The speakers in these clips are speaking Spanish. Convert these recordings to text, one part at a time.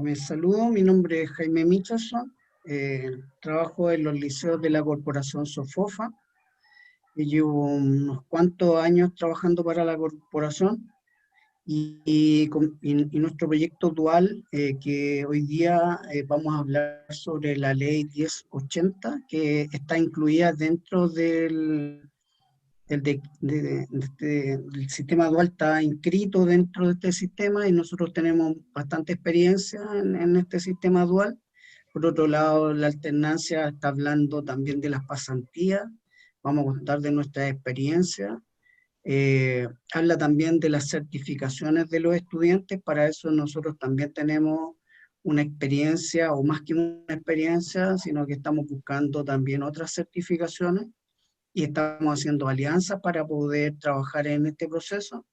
Me saludo, mi nombre es Jaime Michelson, trabajo en los liceos de la corporación Sofofa y llevo unos cuantos años trabajando para la corporación y nuestro proyecto dual, que hoy día vamos a hablar sobre la ley 1080, que está incluida dentro del sistema dual, está inscrito dentro de este sistema y nosotros tenemos bastante experiencia en este sistema dual. Por otro lado, la alternancia está hablando también de las pasantías, vamos a contar de nuestra experiencia. Habla también de las certificaciones de los estudiantes, para eso nosotros también tenemos una experiencia, o más que una experiencia, sino que estamos buscando también otras certificaciones y estamos haciendo alianzas para poder trabajar en este proceso.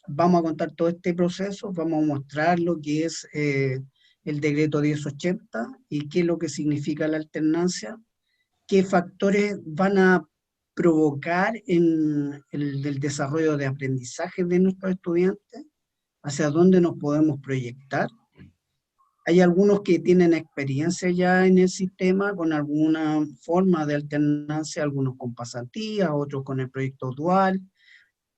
Vamos a contar todo este proceso, vamos a mostrar lo que es el decreto 1080 y qué es lo que significa la alternancia, qué factores van a provocar en el desarrollo de aprendizaje de nuestros estudiantes, hacia dónde nos podemos proyectar. Hay algunos que tienen experiencia ya en el sistema con alguna forma de alternancia, algunos con pasantía, otros con el proyecto dual,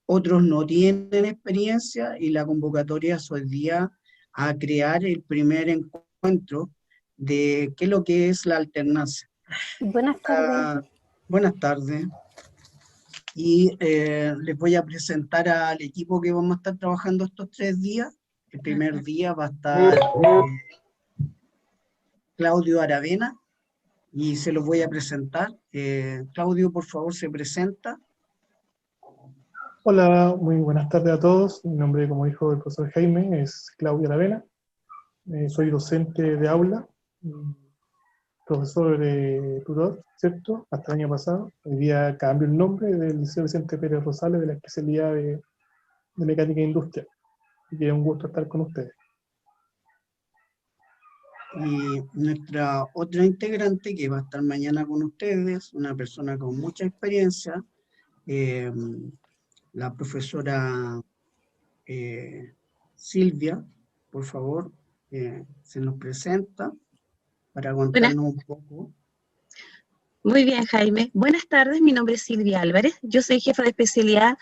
otros no tienen experiencia y la convocatoria es hoy día a crear el primer encuentro de qué es lo que es la alternancia. Buenas tardes. Buenas tardes. Y les voy a presentar al equipo que vamos a estar trabajando estos 3 días. El primer día va a estar Claudio Aravena y se los voy a presentar. Claudio, por favor, se presenta. Hola, muy buenas tardes a todos. Mi nombre, como dijo el profesor Jaime, es Claudio Aravena. Soy docente de aula, profesor tutor, ¿cierto? Hasta el año pasado. Hoy día cambio el nombre del Liceo Vicente Pérez Rosales de la especialidad de Mecánica Industrial. Así que es un gusto estar con ustedes. Y nuestra otra integrante que va a estar mañana con ustedes, una persona con mucha experiencia, la profesora Silvia, por favor, se nos presenta para contarnos un poco. Muy bien, Jaime. Buenas tardes, mi nombre es Silvia Álvarez. Yo soy jefa de especialidad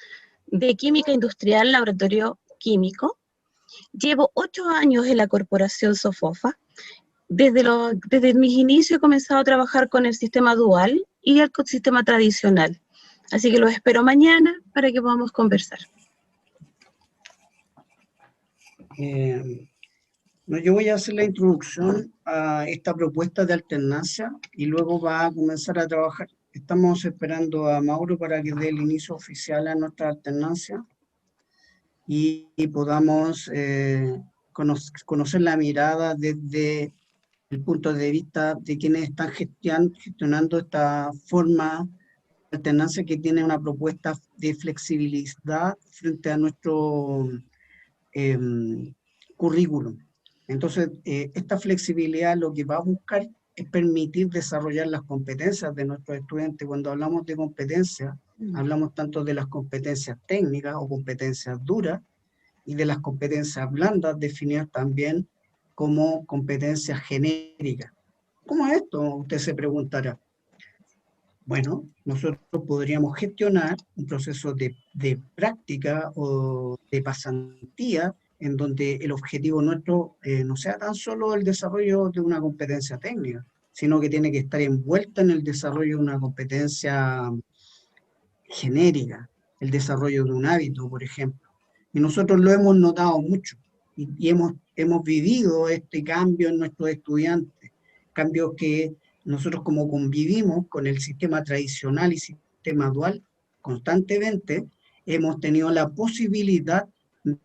de Química Industrial, Laboratorio Químico. Llevo 8 años en la corporación Sofofa. Desde mis inicios he comenzado a trabajar con el sistema dual y el sistema tradicional. Así que los espero mañana para que podamos conversar. Yo voy a hacer la introducción a esta propuesta de alternancia y luego va a comenzar a trabajar. Estamos esperando a Mauro para que dé el inicio oficial a nuestra alternancia y podamos conocer la mirada desde el punto de vista de quienes están gestionando esta forma de alternancia, que tiene una propuesta de flexibilidad frente a nuestro currículum. Entonces, esta flexibilidad lo que va a buscar es permitir desarrollar las competencias de nuestros estudiantes. Cuando hablamos de competencias, hablamos tanto de las competencias técnicas o competencias duras y de las competencias blandas, definidas también como competencias genéricas. ¿Cómo es esto? Usted se preguntará. Bueno, nosotros podríamos gestionar un proceso de práctica o de pasantía en donde el objetivo nuestro no sea tan solo el desarrollo de una competencia técnica, sino que tiene que estar envuelta en el desarrollo de una competencia genérica, el desarrollo de un hábito, por ejemplo. Y nosotros lo hemos notado mucho y hemos vivido este cambio en nuestros estudiantes, cambios que nosotros, como convivimos con el sistema tradicional y sistema dual constantemente, hemos tenido la posibilidad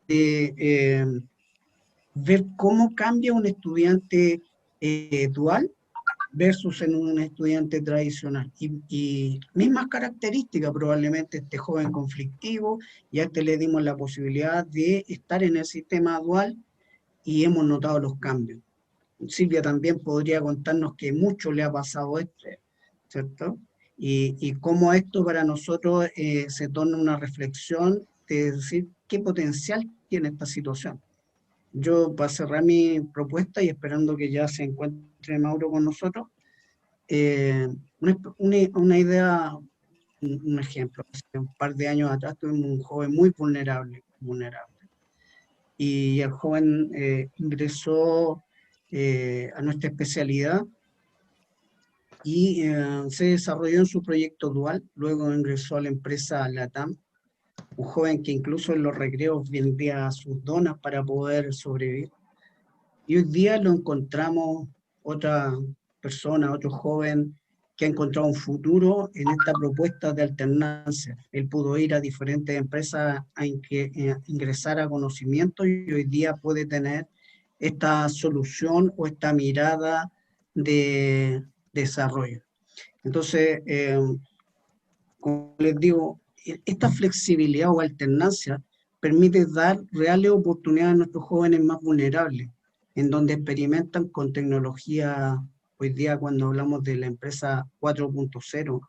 de ver cómo cambia un estudiante dual versus en un estudiante tradicional. Y mismas características, probablemente este joven conflictivo, y a este le dimos la posibilidad de estar en el sistema dual y hemos notado los cambios. Silvia también podría contarnos que mucho le ha pasado esto, ¿cierto? Y cómo esto para nosotros se torna una reflexión de decir qué potencial tiene esta situación. Yo, para cerrar mi propuesta y esperando que ya se encuentre Mauro con nosotros, una idea, un ejemplo. Hace un par de años atrás tuvimos un joven muy vulnerable. Y el joven ingresó a nuestra especialidad y se desarrolló en su proyecto dual, luego ingresó a la empresa LATAM, un joven que incluso en los recreos vendía sus donas para poder sobrevivir. Y hoy día lo encontramos otra persona, otro joven que ha encontrado un futuro en esta propuesta de alternancia. Él pudo ir a diferentes empresas a ingresar a conocimiento y hoy día puede tener esta solución o esta mirada de desarrollo. Entonces, como les digo, esta flexibilidad o alternancia permite dar reales oportunidades a nuestros jóvenes más vulnerables, en donde experimentan con tecnología. Hoy día cuando hablamos de la empresa 4.0,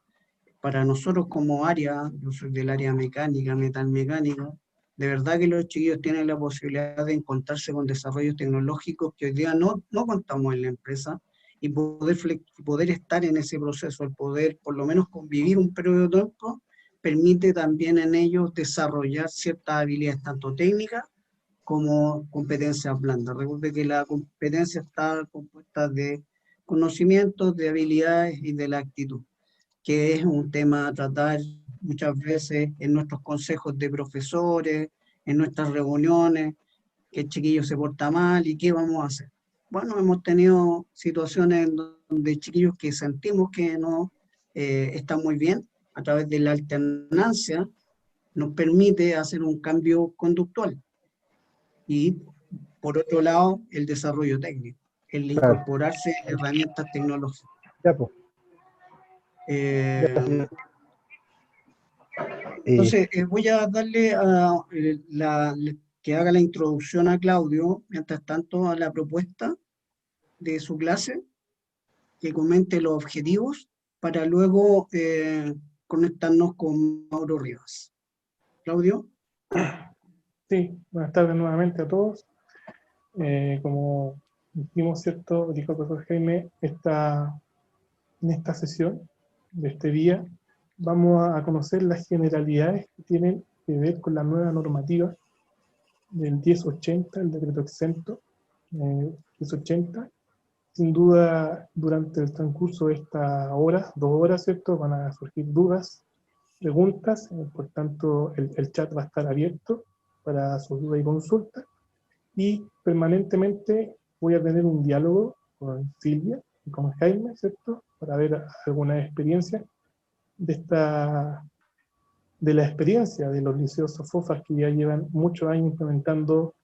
para nosotros como área, yo soy del área mecánica, metalmecánica, de verdad que los chiquillos tienen la posibilidad de encontrarse con desarrollos tecnológicos que hoy día no contamos en la empresa, y poder estar en ese proceso, el poder por lo menos convivir un periodo de tiempo, permite también en ellos desarrollar ciertas habilidades, tanto técnicas como competencias blandas. Recuerde que la competencia está compuesta de conocimientos, de habilidades y de la actitud, que es un tema a tratar muchas veces en nuestros consejos de profesores, en nuestras reuniones, que el chiquillo se porta mal y qué vamos a hacer. Bueno, hemos tenido situaciones donde chiquillos que sentimos que no están muy bien, a través de la alternancia nos permite hacer un cambio conductual. Y por otro lado, el desarrollo técnico, el Claro. incorporarse herramientas tecnológicas. Ya, pues. Entonces, voy a darle que haga la introducción a Claudio, mientras tanto a la propuesta de su clase, que comente los objetivos para luego conectarnos con Mauro Rivas. Claudio. Sí, buenas tardes nuevamente a todos. Como dijimos, ¿cierto? Dijo el profesor Jaime, en esta sesión de este día vamos a conocer las generalidades que tienen que ver con la nueva normativa del 1080, el decreto exento 1080. Sin duda, durante el transcurso de esta hora, 2 horas, ¿cierto? Van a surgir dudas, preguntas, por tanto el chat va a estar abierto para sus dudas y consultas, y permanentemente voy a tener un diálogo con Silvia y con Jaime, ¿cierto? Para ver alguna experiencia de la experiencia de los liceos SOFOFAS que ya llevan muchos años implementando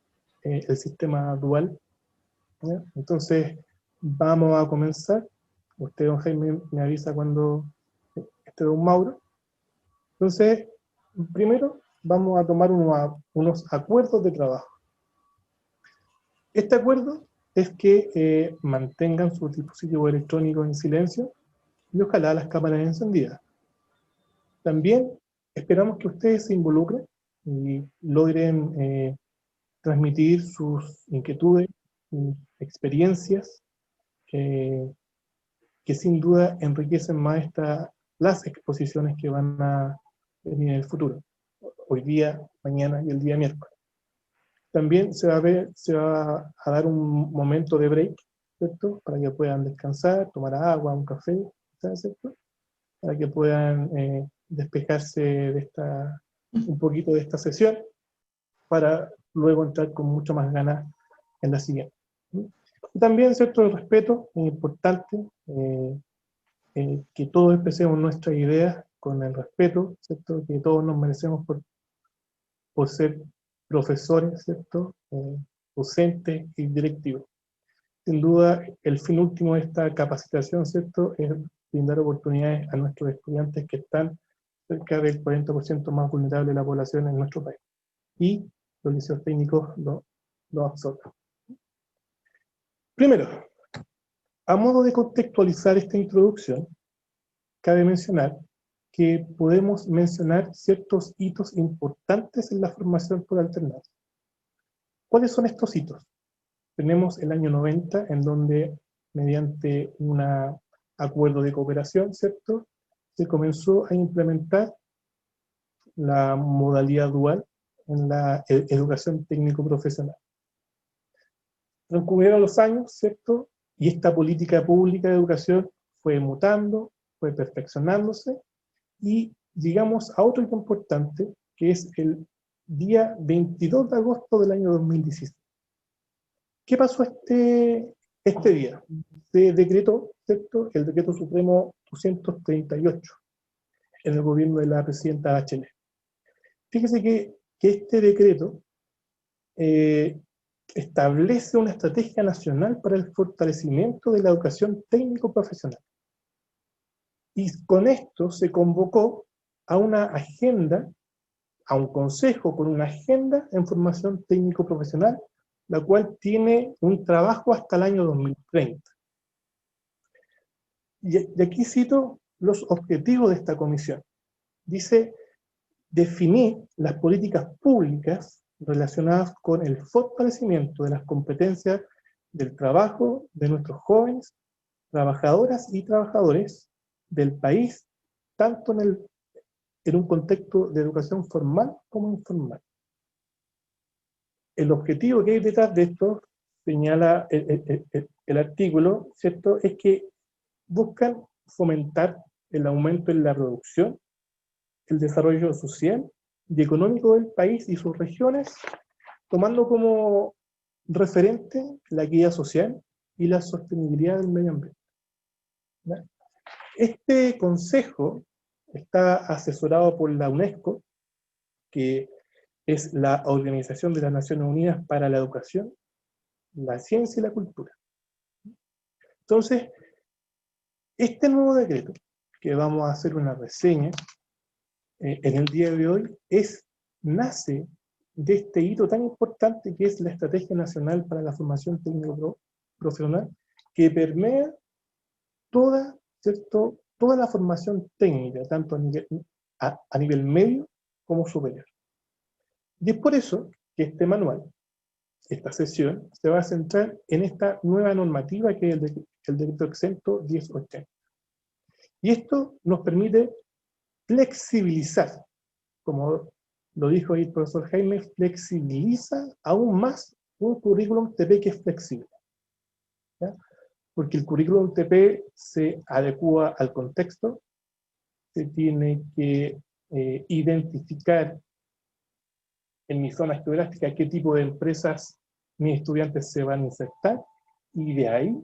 el sistema dual, ¿ya? Entonces, vamos a comenzar. Usted, don Jaime, me avisa cuando esté don Mauro. Entonces, primero vamos a tomar unos acuerdos de trabajo. Este acuerdo es que mantengan sus dispositivos electrónicos en silencio y ojalá las cámaras encendidas. También esperamos que ustedes se involucren y logren transmitir sus inquietudes, sus experiencias, que sin duda enriquecen más las exposiciones que van a venir en el futuro, hoy día, mañana y el día miércoles. También se va a dar un momento de break, ¿cierto? Para que puedan descansar, tomar agua, un café, ¿cierto? Para que puedan despejarse de un poquito de esta sesión, para luego entrar con mucho más ganas en la siguiente. Y también, ¿cierto? El respeto es importante, que todos expresemos nuestras ideas con el respeto, ¿cierto? Que todos nos merecemos por ser profesores, ¿cierto? Docentes y directivos. Sin duda, el fin último de esta capacitación, ¿cierto? Es brindar oportunidades a nuestros estudiantes que están cerca del 40% más vulnerable de la población en nuestro país. Y los liceos técnicos lo absorben. Primero, A modo de contextualizar esta introducción, cabe mencionar que podemos mencionar ciertos hitos importantes en la formación por alternancia. ¿Cuáles son estos hitos? Tenemos el año 90, en donde, mediante un acuerdo de cooperación, ¿cierto?, se comenzó a implementar la modalidad dual en la educación técnico-profesional. Transcurrieron los años, ¿cierto?, y esta política pública de educación fue mutando, fue perfeccionándose, y llegamos a otro hito importante, que es el día 22 de agosto del año 2016. ¿Qué pasó este día? Se decretó, ¿cierto?, el decreto supremo 238 en el gobierno de la presidenta Bachelet. Fíjese que este decreto establece una estrategia nacional para el fortalecimiento de la educación técnico-profesional. Y con esto se convocó a una agenda, a un consejo con una agenda en formación técnico-profesional, la cual tiene un trabajo hasta el año 2030. Y aquí cito los objetivos de esta comisión. Dice: definir las políticas públicas relacionadas con el fortalecimiento de las competencias del trabajo de nuestros jóvenes, trabajadoras y trabajadores del país, tanto en un contexto de educación formal como informal. El objetivo que hay detrás de esto, señala el artículo, ¿cierto?, es que buscan fomentar el aumento en la producción, el desarrollo social y económico del país y sus regiones, tomando como referente la equidad social y la sostenibilidad del medio ambiente. ¿Ya? Este consejo está asesorado por la UNESCO, que es la Organización de las Naciones Unidas para la Educación, la Ciencia y la Cultura. Entonces, este nuevo decreto, que vamos a hacer una reseña en el día de hoy, nace de este hito tan importante que es la Estrategia Nacional para la Formación Técnico-Profesional, que permea toda la formación técnica, tanto a nivel medio como superior. Y es por eso que este manual, esta sesión, se va a centrar en esta nueva normativa que es el decreto exento 1080. Y esto nos permite flexibilizar, como lo dijo ahí el profesor Jaime, flexibiliza aún más un currículum TP que es flexible, ¿ya? Porque el currículum TP se adecua al contexto, se tiene que identificar en mi zona geográfica qué tipo de empresas mis estudiantes se van a insertar, y de ahí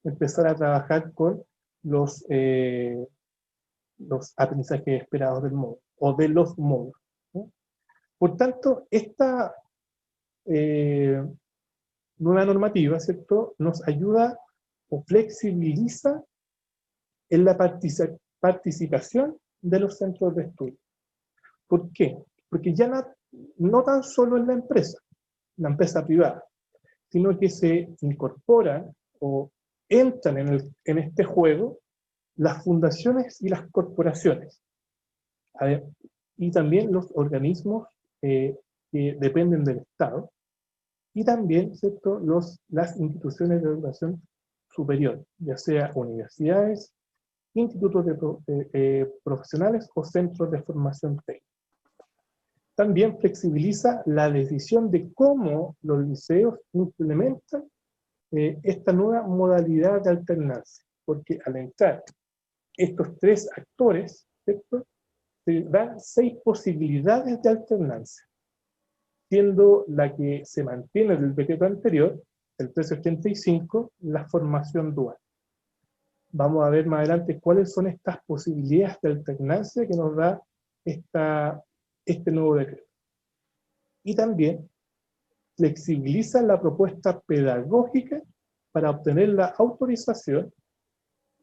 empezar a trabajar con los aprendizajes esperados del módulo, o de los módulos, ¿no? Por tanto, esta nueva normativa, ¿cierto?, nos ayuda o flexibiliza en la participación de los centros de estudio. ¿Por qué? Porque ya no tan solo en la empresa privada, sino que se incorporan o entran en este juego las fundaciones y las corporaciones, y también los organismos que dependen del Estado, y también, ¿cierto?, las instituciones de educación superior, ya sea universidades, institutos profesionales o centros de formación técnica. También flexibiliza la decisión de cómo los liceos implementan esta nueva modalidad de alternancia, porque al entrar estos tres actores, ¿cierto?, se dan 6 posibilidades de alternancia, siendo la que se mantiene del decreto anterior, el 1385, la formación dual. Vamos a ver más adelante cuáles son estas posibilidades de alternancia que nos da este nuevo decreto. Y también flexibiliza la propuesta pedagógica para obtener la autorización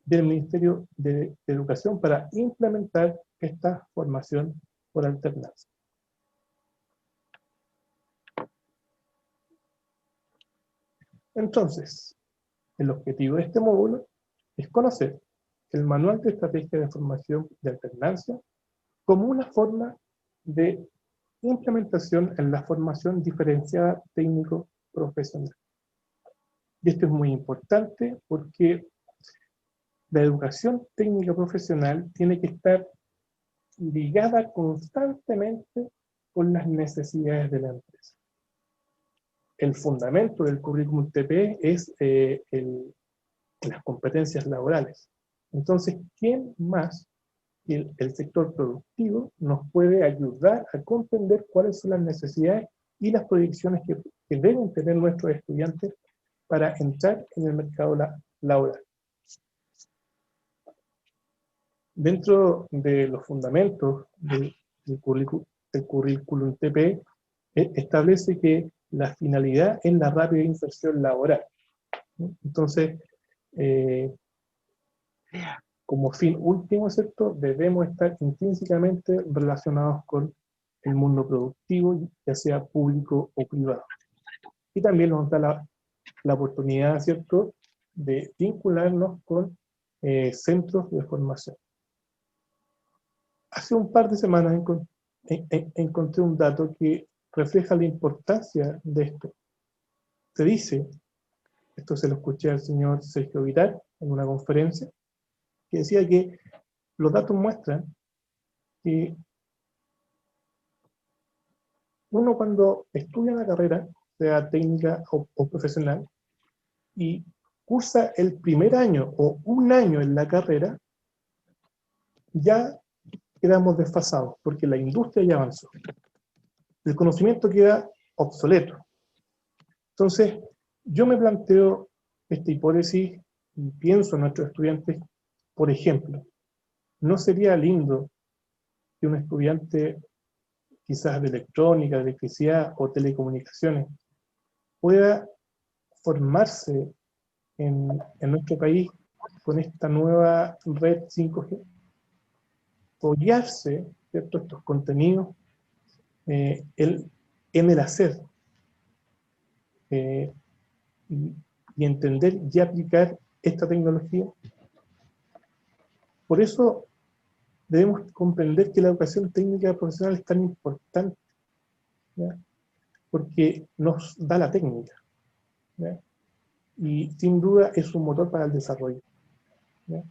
del Ministerio de Educación para implementar esta formación por alternancia. Entonces, El objetivo de este módulo es conocer el Manual de Estrategia de Formación de Alternancia como una forma de implementación en la formación diferenciada técnico-profesional. Y esto es muy importante porque la educación técnica profesional tiene que estar ligada constantemente con las necesidades de la empresa. El fundamento del currículum TP es las competencias laborales. Entonces, ¿quién más que el sector productivo nos puede ayudar a comprender cuáles son las necesidades y las proyecciones que deben tener nuestros estudiantes para entrar en el mercado laboral? Dentro de los fundamentos del currículum TP, establece que la finalidad es la rápida inserción laboral, ¿no? Entonces, como fin último, ¿cierto?, debemos estar intrínsecamente relacionados con el mundo productivo, ya sea público o privado. Y también nos da la oportunidad, ¿cierto?, de vincularnos con centros de formación. Hace un par de semanas encontré un dato que refleja la importancia de esto. Se dice, esto se lo escuché al señor Sergio Vitar en una conferencia, que decía que los datos muestran que uno cuando estudia una carrera, sea técnica o profesional, y cursa el primer año o un año en la carrera, ya quedamos desfasados, porque la industria ya avanzó. El conocimiento queda obsoleto. Entonces, yo me planteo esta hipótesis y pienso en nuestros estudiantes, por ejemplo, ¿no sería lindo que un estudiante quizás de electrónica, de electricidad o telecomunicaciones pueda formarse en nuestro país con esta nueva red 5G? Apoyarse, ¿cierto?, estos contenidos en el hacer, y entender y aplicar esta tecnología. Por eso debemos comprender que la educación técnica profesional es tan importante, ¿ya?, porque nos da la técnica, ¿ya?, y sin duda es un motor para el desarrollo, ¿ya?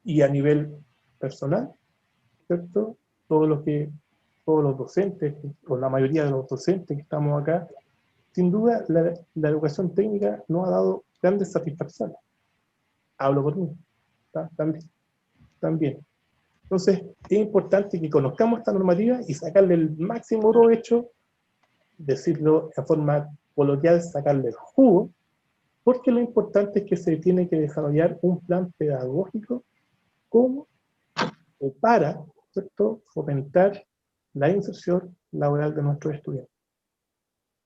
Y a nivel personal, ¿cierto?, todos los docentes, o la mayoría de los docentes que estamos acá, sin duda la educación técnica nos ha dado grandes satisfacciones. Hablo por mí, ¿tá? También. Entonces, es importante que conozcamos esta normativa y sacarle el máximo provecho, decirlo de forma coloquial, sacarle el jugo, porque lo importante es que se tiene que desarrollar un plan pedagógico como o para, ¿cierto?, fomentar la inserción laboral de nuestros estudiantes.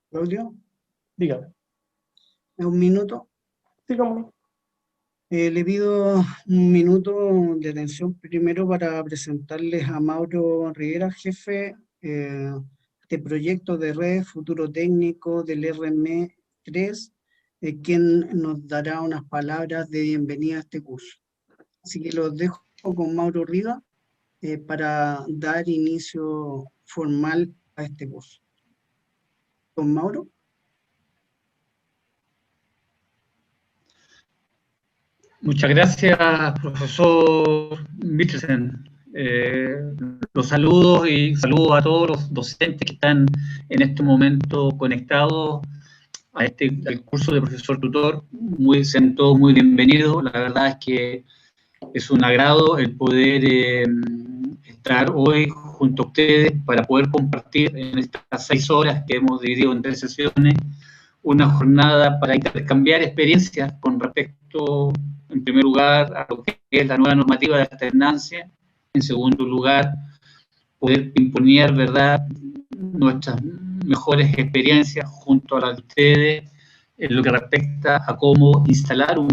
Claudio, Dígame. un minuto. Dígame. Le pido un minuto de atención primero para presentarles a Mauro Rivera, jefe de proyecto de red Futuro Técnico del RM3, quien nos dará unas palabras de bienvenida a este curso. Así que los dejo con Mauro Rivera para dar inicio formal a este curso. ¿Con Mauro? Muchas gracias, profesor Mitchelsen. Los saludos y saludos a todos los docentes que están en este momento conectados al curso de profesor tutor. Sean todos muy bienvenidos. La verdad es que es un agrado el poder estar hoy junto a ustedes para poder compartir en estas 6 horas que hemos dividido en 3 sesiones una jornada para intercambiar experiencias con respecto, en primer lugar, a lo que es la nueva normativa de alternancia. En segundo lugar, poder imponer, ¿verdad?, nuestras mejores experiencias junto a las de ustedes en lo que respecta a cómo instalar un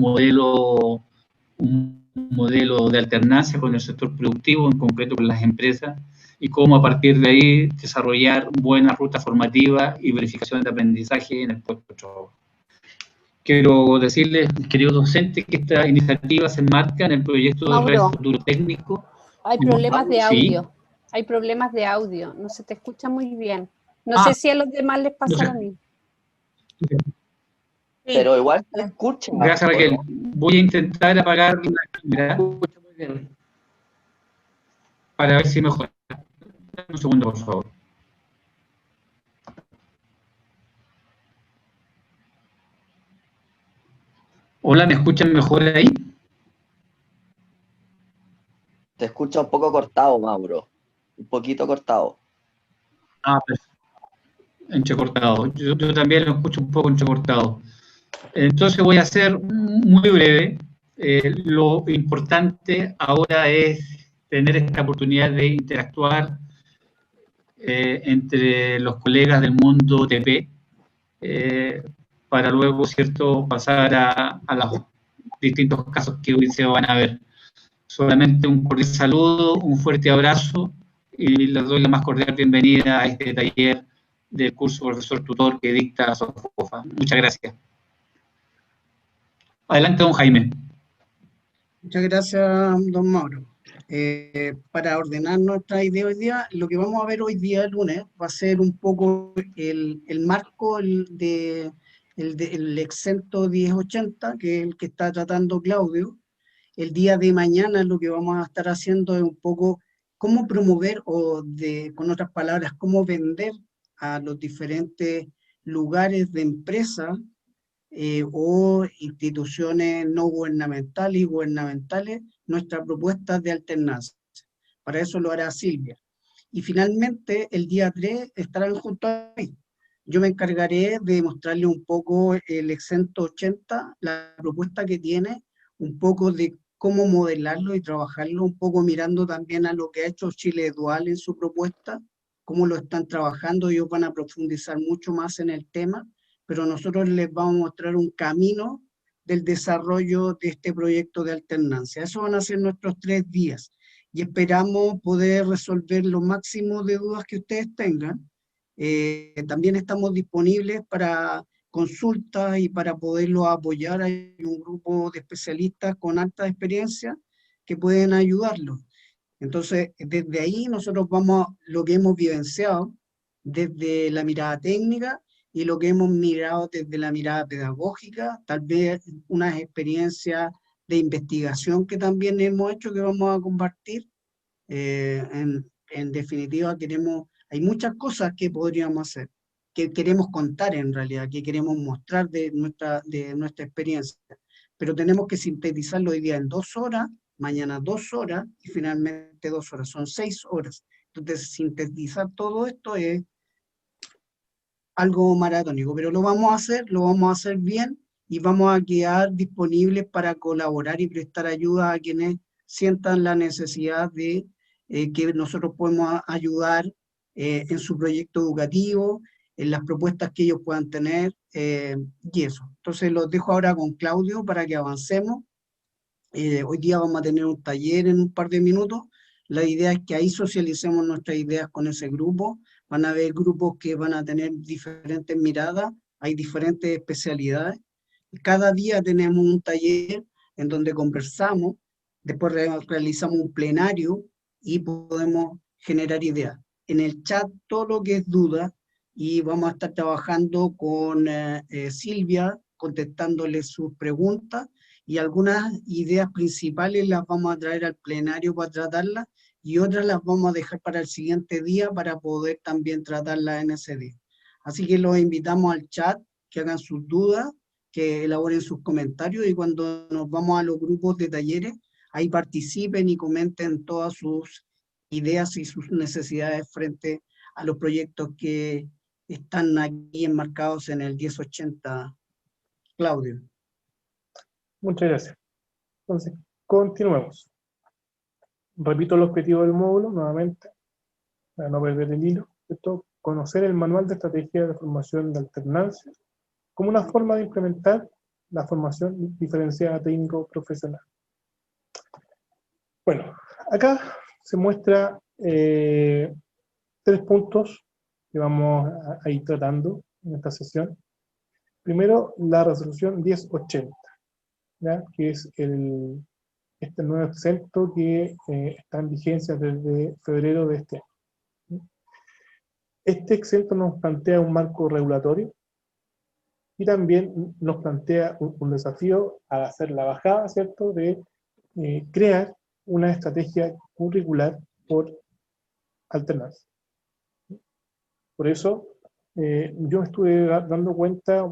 modelo de alternancia con el sector productivo, en concreto con las empresas, y cómo a partir de ahí desarrollar buenas rutas formativas y verificación de aprendizaje en el puesto de trabajo. quiero decirles, queridos docentes, que esta iniciativa se enmarca en el proyecto de Red Mauro, Futuro Técnico. hay problemas de Sí. audio. Hay problemas de audio. No se te escucha muy bien. No Ah, sé si a los demás les pasa no sé. lo mismo. Pero igual se escucha. Gracias, Raquel. ¿o no? Voy a intentar apagar la cámara Escucha muy bien. para ver si mejora. Un segundo, por favor. Hola, ¿me escuchan mejor ahí? Te escucha un poco cortado, Mauro. Un poquito cortado. Ah, perfecto. Entrecortado. Yo también lo escucho un poco entrecortado. Entonces voy a ser muy breve. Lo importante ahora es tener esta oportunidad de interactuar entre los colegas del mundo TP, para luego, ¿cierto?, pasar a los distintos casos que hoy se van a ver. Solamente un cordial saludo, un fuerte abrazo y les doy la más cordial bienvenida a este taller del curso profesor tutor que dicta Sofofa. Muchas gracias. Adelante, don Jaime. Muchas gracias, don Mauro. Para ordenar nuestra idea hoy día, lo que vamos a ver hoy día, el lunes, va a ser un poco el marco el exento 1080, que es el que está tratando Claudio. El día de mañana lo que vamos a estar haciendo es un poco cómo promover con otras palabras, cómo vender a los diferentes lugares de empresa o instituciones no gubernamentales y gubernamentales nuestras propuestas de alternancia. Para eso lo hará Silvia. Y finalmente, el día 3 estarán junto a mí. Yo me encargaré de mostrarle un poco el exento 80, la propuesta que tiene, un poco de cómo modelarlo y trabajarlo, un poco mirando también a lo que ha hecho Chile Dual en su propuesta, cómo lo están trabajando. Ellos van a profundizar mucho más en el tema, pero nosotros les vamos a mostrar un camino del desarrollo de este proyecto de alternancia. Esos van a ser nuestros 3 días y esperamos poder resolver lo máximo de dudas que ustedes tengan. También estamos disponibles para consultas y para poderlos apoyar. Hay un grupo de especialistas con alta experiencia que pueden ayudarlos. Entonces, desde ahí nosotros vamos a lo que hemos vivenciado desde la mirada técnica y lo que hemos mirado desde la mirada pedagógica, tal vez unas experiencias de investigación que también hemos hecho que vamos a compartir. En definitiva, hay muchas cosas que podríamos hacer, que queremos contar en realidad, que queremos mostrar de nuestra experiencia, pero tenemos que sintetizarlo hoy día en 2 horas, mañana 2 horas y finalmente 2 horas, son 6 horas. Entonces, sintetizar todo esto es algo maratónico, pero lo vamos a hacer bien y vamos a quedar disponibles para colaborar y prestar ayuda a quienes sientan la necesidad de que nosotros podemos ayudar en su proyecto educativo, en las propuestas que ellos puedan tener y eso. Entonces los dejo ahora con Claudio para que avancemos. Hoy día vamos a tener un taller en un par de minutos. La idea es que ahí socialicemos nuestras ideas con ese grupo. Van a haber grupos que van a tener diferentes miradas, hay diferentes especialidades. Cada día tenemos un taller en donde conversamos, después realizamos un plenario y podemos generar ideas. En el chat todo lo que es duda, y vamos a estar trabajando con Silvia, contestándole sus preguntas, y algunas ideas principales las vamos a traer al plenario para tratarlas, y otras las vamos a dejar para el siguiente día para poder también tratarlas en ese día. Así que los invitamos al chat, que hagan sus dudas, que elaboren sus comentarios, y cuando nos vamos a los grupos de talleres, ahí participen y comenten todas sus ideas y sus necesidades frente a los proyectos que están aquí enmarcados en el 1080. Claudio. Muchas gracias. Entonces, continuemos. Repito el objetivo del módulo nuevamente, para no perder el hilo. Esto, conocer el manual de estrategia de formación de alternancia como una forma de implementar la formación diferenciada técnico-profesional. Bueno, acá se muestra 3 puntos que vamos a ir tratando en esta sesión. Primero, la resolución 1080, ¿ya? Que es este nuevo exento que está en vigencia desde febrero de este año. Este exento nos plantea un marco regulatorio y también nos plantea un desafío a hacer la bajada, ¿cierto?, de crear una estrategia curricular por alternanza. Por eso, yo estuve dando cuenta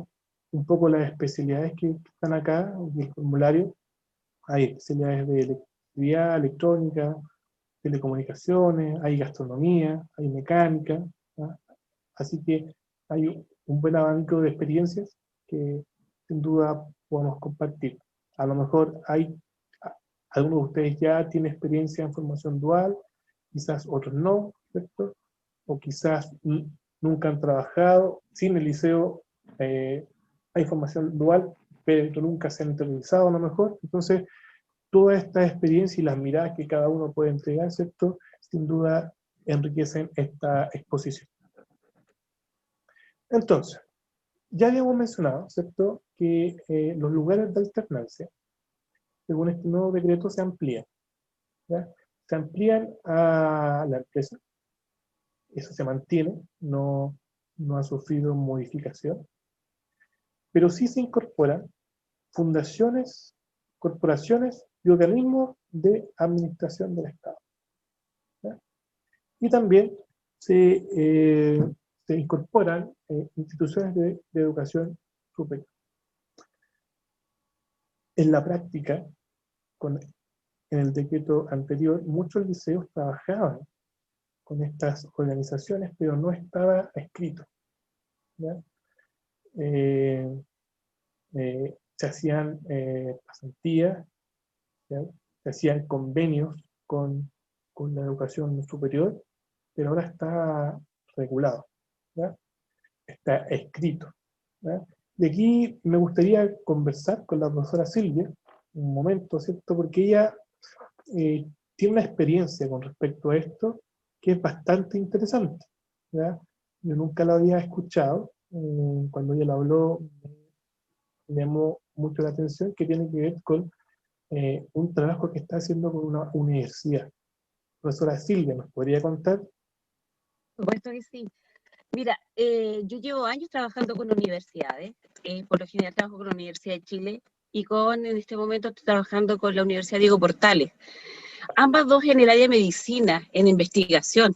un poco las especialidades que están acá en el formulario. Hay especialidades de electricidad, electrónica, telecomunicaciones, hay gastronomía, hay mecánica, ¿no? Así que hay un buen abanico de experiencias que sin duda podemos compartir. A lo mejor algunos de ustedes ya tienen experiencia en formación dual, quizás otros no, ¿cierto? O quizás nunca han trabajado, sin el liceo hay formación dual, pero nunca se han interiorizado a lo mejor. Entonces, toda esta experiencia y las miradas que cada uno puede entregar, ¿cierto?, sin duda enriquecen esta exposición. Entonces, ya habíamos mencionado, ¿cierto?, que los lugares de alternancia, según este nuevo decreto, se amplían, ¿ya? Se amplían a la empresa, eso se mantiene, no ha sufrido modificación, pero sí se incorporan fundaciones, corporaciones y organismos de administración del Estado, ¿ya? Y también se incorporan instituciones de educación superior. En la práctica, en el decreto anterior, muchos liceos trabajaban con estas organizaciones, pero no estaba escrito, ¿ya? Se hacían pasantías, ¿ya? Se hacían convenios con la educación superior, pero ahora está regulado, ¿ya? Está escrito, ¿ya? Y aquí me gustaría conversar con la profesora Silvia, un momento, ¿cierto? Porque ella tiene una experiencia con respecto a esto que es bastante interesante, ¿ya? Yo nunca la había escuchado, cuando ella lo habló me llamó mucho la atención, que tiene que ver con un trabajo que está haciendo con una universidad. Profesora Silvia, ¿nos podría contar? Por supuesto que sí. Mira, yo llevo años trabajando con universidades, por lo general trabajo con la Universidad de Chile y en este momento estoy trabajando con la Universidad Diego Portales. Ambas dos en el área de medicina, en investigación.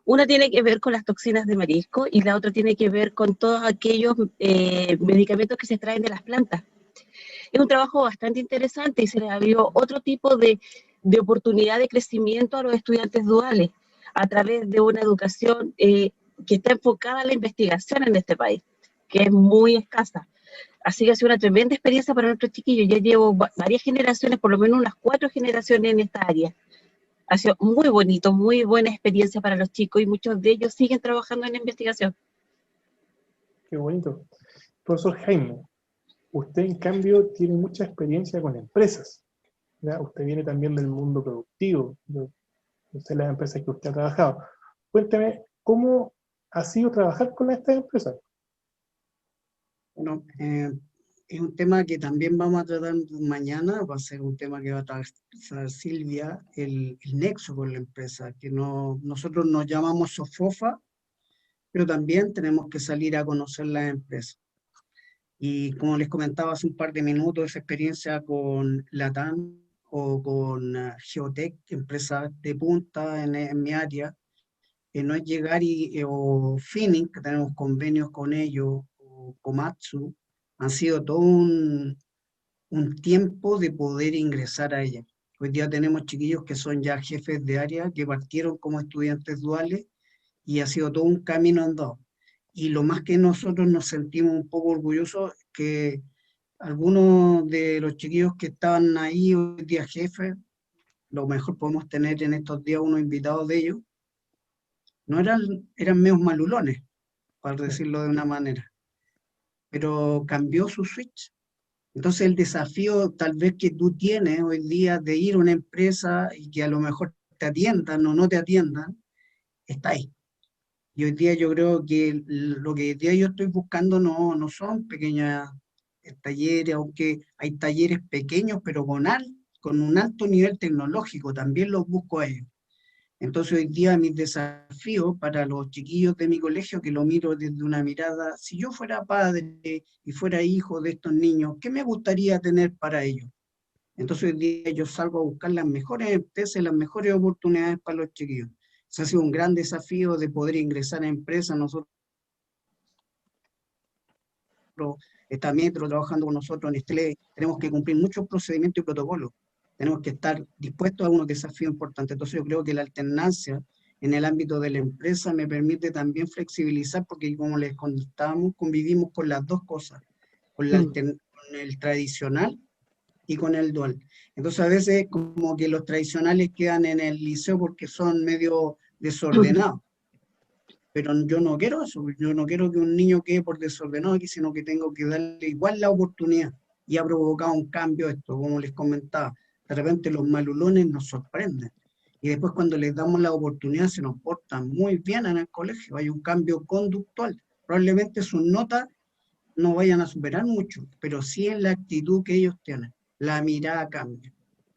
Una tiene que ver con las toxinas de marisco y la otra tiene que ver con todos aquellos medicamentos que se extraen de las plantas. Es un trabajo bastante interesante y se le abrió otro tipo de oportunidad de crecimiento a los estudiantes duales a través de una educación que está enfocada a la investigación en este país, que es muy escasa. Así que ha sido una tremenda experiencia para nuestros chiquillos. Ya llevo varias generaciones, por lo menos unas 4 generaciones en esta área. Ha sido muy bonito, muy buena experiencia para los chicos y muchos de ellos siguen trabajando en la investigación. Qué bonito. Profesor Jaime, usted en cambio tiene mucha experiencia con empresas, ¿ya? Usted viene también del mundo productivo, de las empresas que usted ha trabajado. Cuénteme, ¿cómo ha sido trabajar con estas empresas? Bueno, es un tema que también vamos a tratar mañana, va a ser un tema que va a tratar Silvia, el nexo con la empresa, que nosotros nos llamamos SOFOFA, pero también tenemos que salir a conocer las empresas. Y como les comentaba hace un par de minutos, esa experiencia con Latam o con Geotech, empresas de punta en mi área, no es llegar o Finning, que tenemos convenios con ellos, o Komatsu, han sido todo un tiempo de poder ingresar a ella. Hoy día tenemos chiquillos que son ya jefes de área, que partieron como estudiantes duales, y ha sido todo un camino andado. Y lo más que nosotros nos sentimos un poco orgullosos, que algunos de los chiquillos que estaban ahí hoy día jefes, lo mejor podemos tener en estos días unos invitados de ellos, no eran medios malulones, para decirlo de una manera, pero cambió su switch. Entonces el desafío tal vez que tú tienes hoy día de ir a una empresa y que a lo mejor te atiendan o no te atiendan, está ahí. Y hoy día yo creo que lo que hoy día yo estoy buscando no son pequeños talleres, aunque hay talleres pequeños, pero con un alto nivel tecnológico, también los busco a ellos. Entonces hoy día mis desafíos para los chiquillos de mi colegio, que lo miro desde una mirada, si yo fuera padre y fuera hijo de estos niños, ¿qué me gustaría tener para ellos? Entonces hoy día yo salgo a buscar las mejores empresas, las mejores oportunidades para los chiquillos. Ese ha sido un gran desafío de poder ingresar a empresas. Nosotros, está Metro trabajando con nosotros en Nestlé, tenemos que cumplir muchos procedimientos y protocolos. Tenemos que estar dispuestos a unos desafíos importantes. Entonces yo creo que la alternancia en el ámbito de la empresa me permite también flexibilizar, porque como les contábamos, convivimos con las dos cosas, con con el tradicional y con el dual. Entonces a veces como que los tradicionales quedan en el liceo porque son medio desordenados. Pero yo no quiero eso, yo no quiero que un niño quede por desordenado aquí, sino que tengo que darle igual la oportunidad. Y ha provocado un cambio esto, como les comentaba. De repente los malulones nos sorprenden. Y después cuando les damos la oportunidad se nos portan muy bien en el colegio. Hay un cambio conductual. Probablemente sus notas no vayan a superar mucho, pero sí en la actitud que ellos tienen. La mirada cambia.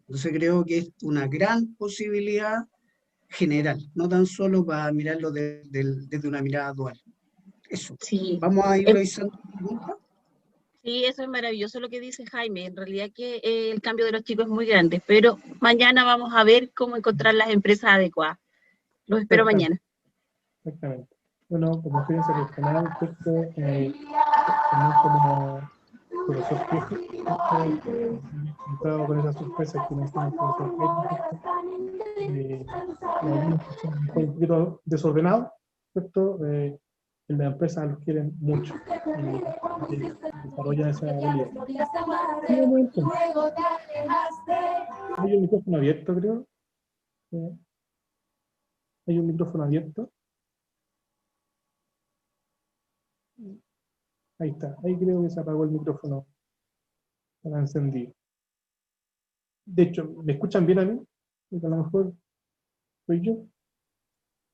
Entonces creo que es una gran posibilidad general, no tan solo para mirarlo desde una mirada dual. Eso. Sí, Vamos a ir revisando preguntas. sí, eso es maravilloso lo que dice Jaime. En realidad que el cambio de los chicos es muy grande, pero mañana vamos a ver cómo encontrar las empresas adecuadas. Los espero mañana. Exactamente. Bueno, como experiencia personal, ¿cierto? También como profesor jefe, me he encontrado con esas sorpresas que menciona el profesor jefe, algunos que son un poquito desordenados, ¿cierto? En la empresa los quieren mucho y desarrollan esa habilidad. Sigamos entonces. Hay un micrófono abierto, creo. Hay un micrófono abierto. Ahí está. Ahí creo que se apagó el micrófono. Está encendido. De hecho, ¿me escuchan bien a mí? Porque a lo mejor soy yo.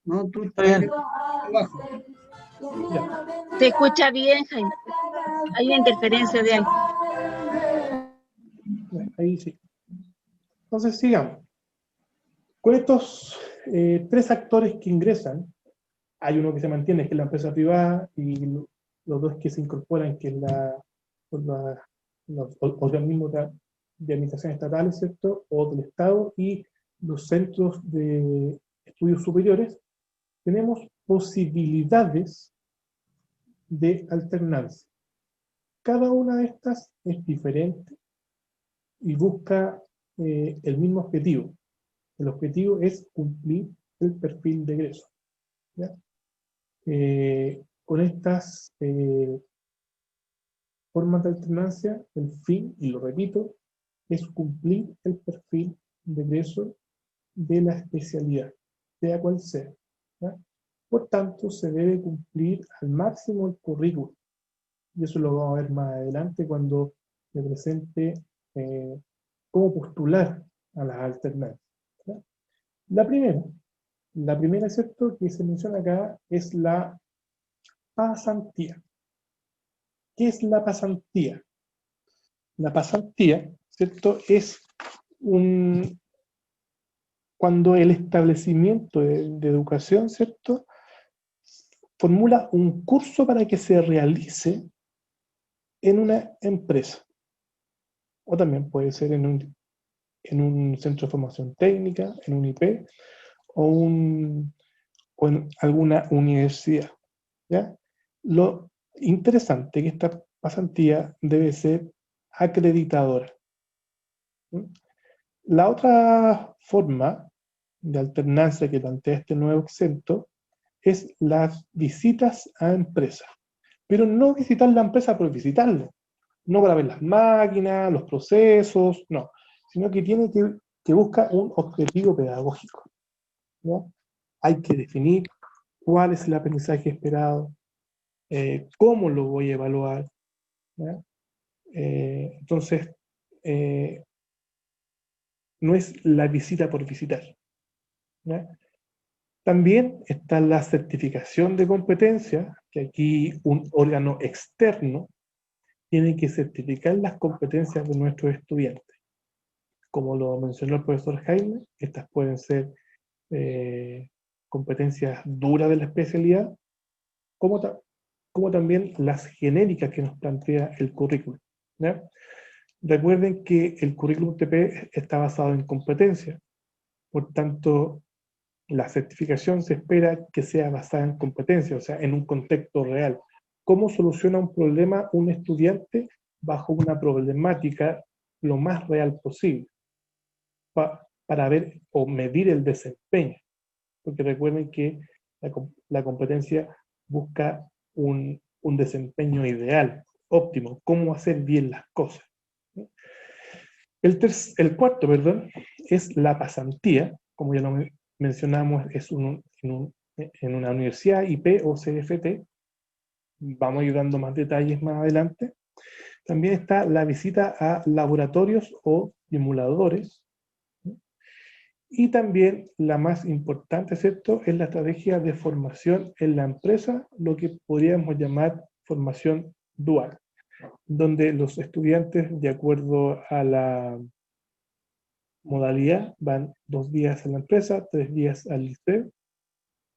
No, tú estás abajo. Ya. Se escucha bien, Jaime. Hay una interferencia de algo. Ahí sí. Entonces, sigamos. Con estos tres actores que ingresan, hay uno que se mantiene, que es la empresa privada, y los dos que se incorporan, que es los organismos de administración estatales, ¿cierto? O del Estado, y los centros de estudios superiores. Tenemos posibilidades de alternancia. Cada una de estas es diferente y busca el mismo objetivo. El objetivo es cumplir el perfil de egreso. ¿Ya? Con estas formas de alternancia, el fin, y lo repito, es cumplir el perfil de egreso de la especialidad, sea cual sea. ¿Ya? Por tanto, se debe cumplir al máximo el currículum. Y eso lo vamos a ver más adelante cuando me presente cómo postular a las alternancias. ¿Ya? La primera, ¿cierto?, que se menciona acá es la pasantía. ¿Qué es la pasantía? La pasantía, ¿cierto?, es cuando el establecimiento de educación, ¿cierto?, formula un curso para que se realice en una empresa. O también puede ser en un centro de formación técnica, en un IP, o en alguna universidad. ¿Ya? Lo interesante es que esta pasantía debe ser acreditadora. La otra forma de alternancia que plantea este nuevo exento es las visitas a empresas. Pero no visitar la empresa por visitarla, no para ver las máquinas, los procesos, no, sino que tiene que buscar un objetivo pedagógico. ¿Ya? Hay que definir cuál es el aprendizaje esperado, cómo lo voy a evaluar. ¿Ya? Entonces, no es la visita por visitar. ¿Ya? También está la certificación de competencia, que aquí un órgano externo tiene que certificar las competencias de nuestros estudiantes. Como lo mencionó el profesor Jaime, estas pueden ser competencias duras de la especialidad, como también las genéricas que nos plantea el currículum, ¿ya? Recuerden que el currículum UTP está basado en competencias, por tanto, la certificación se espera que sea basada en competencias, o sea, en un contexto real. ¿Cómo soluciona un problema un estudiante bajo una problemática lo más real posible? Para ver o medir el desempeño. Porque recuerden que la competencia busca un desempeño ideal, óptimo, cómo hacer bien las cosas. El cuarto, perdón, es la pasantía, como ya lo mencionamos, es en una universidad, IP o CFT. Vamos a ir dando más detalles más adelante. También está la visita a laboratorios o simuladores. Y también la más importante, ¿cierto?, es la estrategia de formación en la empresa, lo que podríamos llamar formación dual, donde los estudiantes, de acuerdo a la modalidad, van 2 días a la empresa, 3 días al liceo,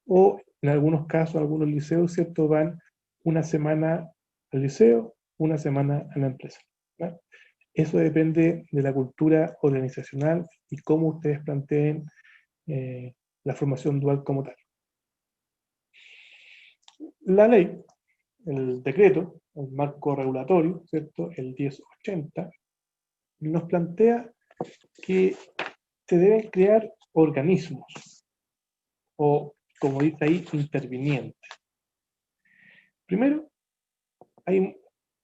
o en algunos casos, algunos liceos, ¿cierto?, van 1 semana al liceo, 1 semana a la empresa, ¿no? Eso depende de la cultura organizacional y cómo ustedes planteen la formación dual como tal. La ley, el decreto, el marco regulatorio, ¿cierto?, el 1080, nos plantea que se deben crear organismos, o como dice ahí, intervinientes. Primero,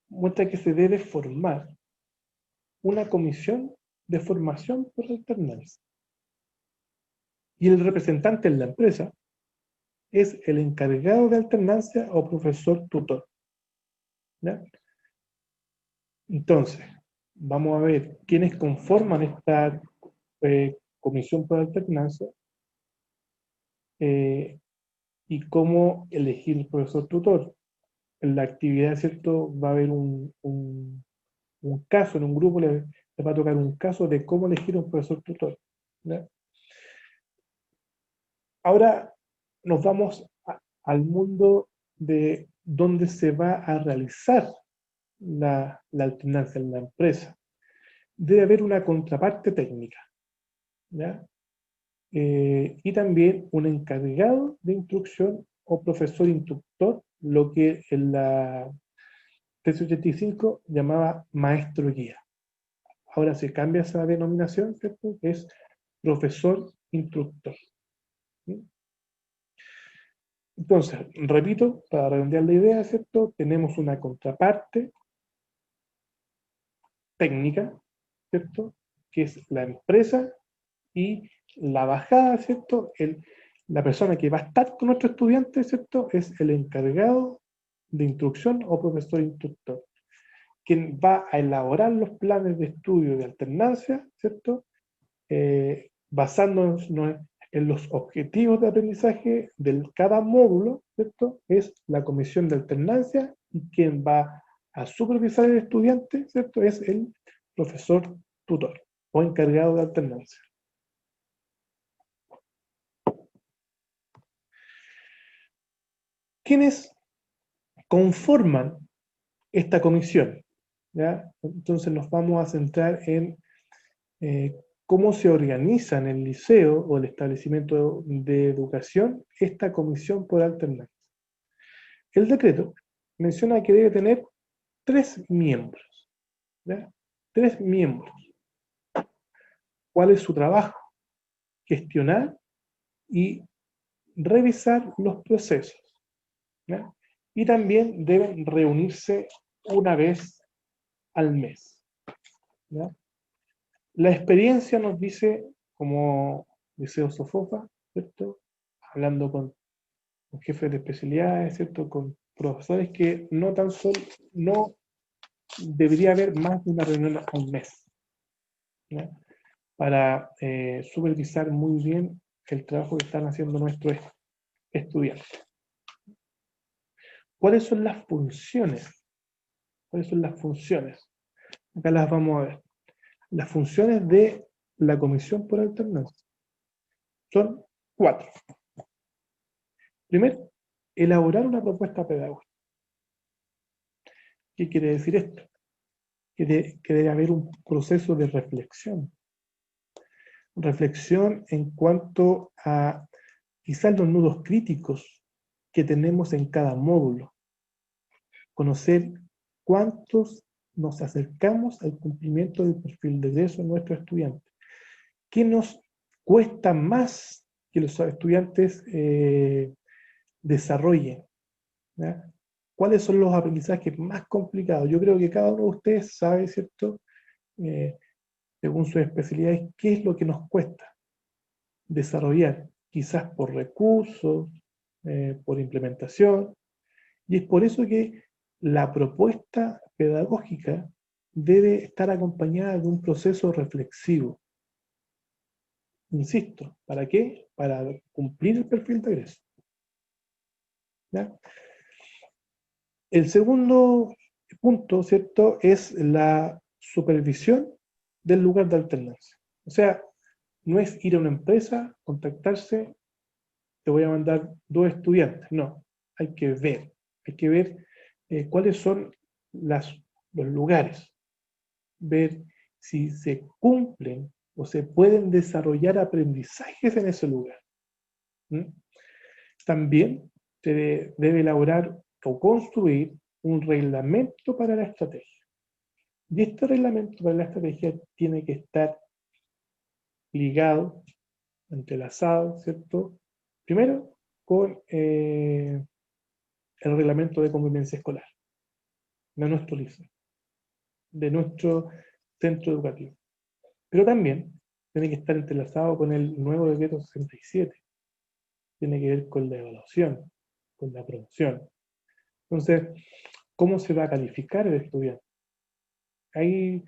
muestra que se debe formar una comisión de formación por alternancia. Y el representante en la empresa es el encargado de alternancia o profesor tutor, ¿ya? Entonces, vamos a ver quiénes conforman esta comisión por alternancia y cómo elegir el profesor tutor. En la actividad, ¿cierto?, va a haber un caso, en un grupo le va a tocar un caso de cómo elegir un profesor tutor, ¿ya? Ahora nos vamos al mundo de donde se va a realizar la alternancia en la empresa. Debe haber una contraparte técnica, ¿ya? Y también un encargado de instrucción o profesor instructor, lo que en la 385 llamaba maestro guía. Ahora se cambia esa denominación, ¿cierto?, es profesor instructor. ¿Sí? Entonces, repito, para redondear la idea, ¿cierto?, tenemos una contraparte técnica, ¿cierto?, que es la empresa, y la bajada, ¿cierto?, la persona que va a estar con nuestro estudiante, ¿cierto?, es el encargado de instrucción o profesor instructor, quien va a elaborar los planes de estudio de alternancia, ¿cierto?, basándonos en los objetivos de aprendizaje de cada módulo, ¿cierto?, es la comisión de alternancia, y quien va a supervisar al estudiante, ¿cierto?, es el profesor tutor o encargado de alternancia. ¿Quiénes conforman esta comisión? ¿Ya? Entonces nos vamos a centrar en cómo se organiza en el liceo o el establecimiento de educación esta comisión por alternancia. El decreto menciona que debe tener 3 miembros, ¿ya? 3 miembros. ¿Cuál es su trabajo? Gestionar y revisar los procesos, ¿ya? Y también deben reunirse una vez al mes, ¿ya? La experiencia nos dice, como Liceo Sofofa, ¿cierto?, hablando con jefes de especialidades, ¿cierto?, con profesores, que no debería haber más de una reunión al mes, ¿ya?, para supervisar muy bien el trabajo que están haciendo nuestros estudiante. ¿Cuáles son las funciones? ¿Cuáles son las funciones? Acá las vamos a ver. Las funciones de la comisión por alternancia son 4. Primero, elaborar una propuesta pedagógica. ¿Qué quiere decir esto? Que debe haber un proceso de reflexión. Reflexión en cuanto a quizás los nudos críticos que tenemos en cada módulo. Conocer cuántos nos acercamos al cumplimiento del perfil de egreso de nuestros estudiantes. ¿Qué nos cuesta más que los estudiantes desarrollen? ¿Ya? ¿Cuáles son los aprendizajes más complicados? Yo creo que cada uno de ustedes sabe, ¿cierto? Según sus especialidades, qué es lo que nos cuesta desarrollar, quizás por recursos, por implementación, y es por eso que la propuesta pedagógica debe estar acompañada de un proceso reflexivo. Insisto, ¿para qué? Para cumplir el perfil de egreso. ¿Ya? El segundo punto, ¿cierto?, es la supervisión del lugar de alternancia. O sea, no es ir a una empresa, contactarse, te voy a mandar 2 estudiantes. No, hay que ver cuáles son los lugares, ver si se cumplen o se pueden desarrollar aprendizajes en ese lugar. También se debe elaborar o construir un reglamento para la estrategia. Y este reglamento para la estrategia tiene que estar ligado, entrelazado, ¿cierto? Primero, con el reglamento de convivencia escolar de nuestro liceo, de nuestro centro educativo. Pero también tiene que estar entrelazado con el nuevo decreto 67. Tiene que ver con la evaluación, con la promoción. Entonces, ¿cómo se va a calificar el estudiante? Ahí,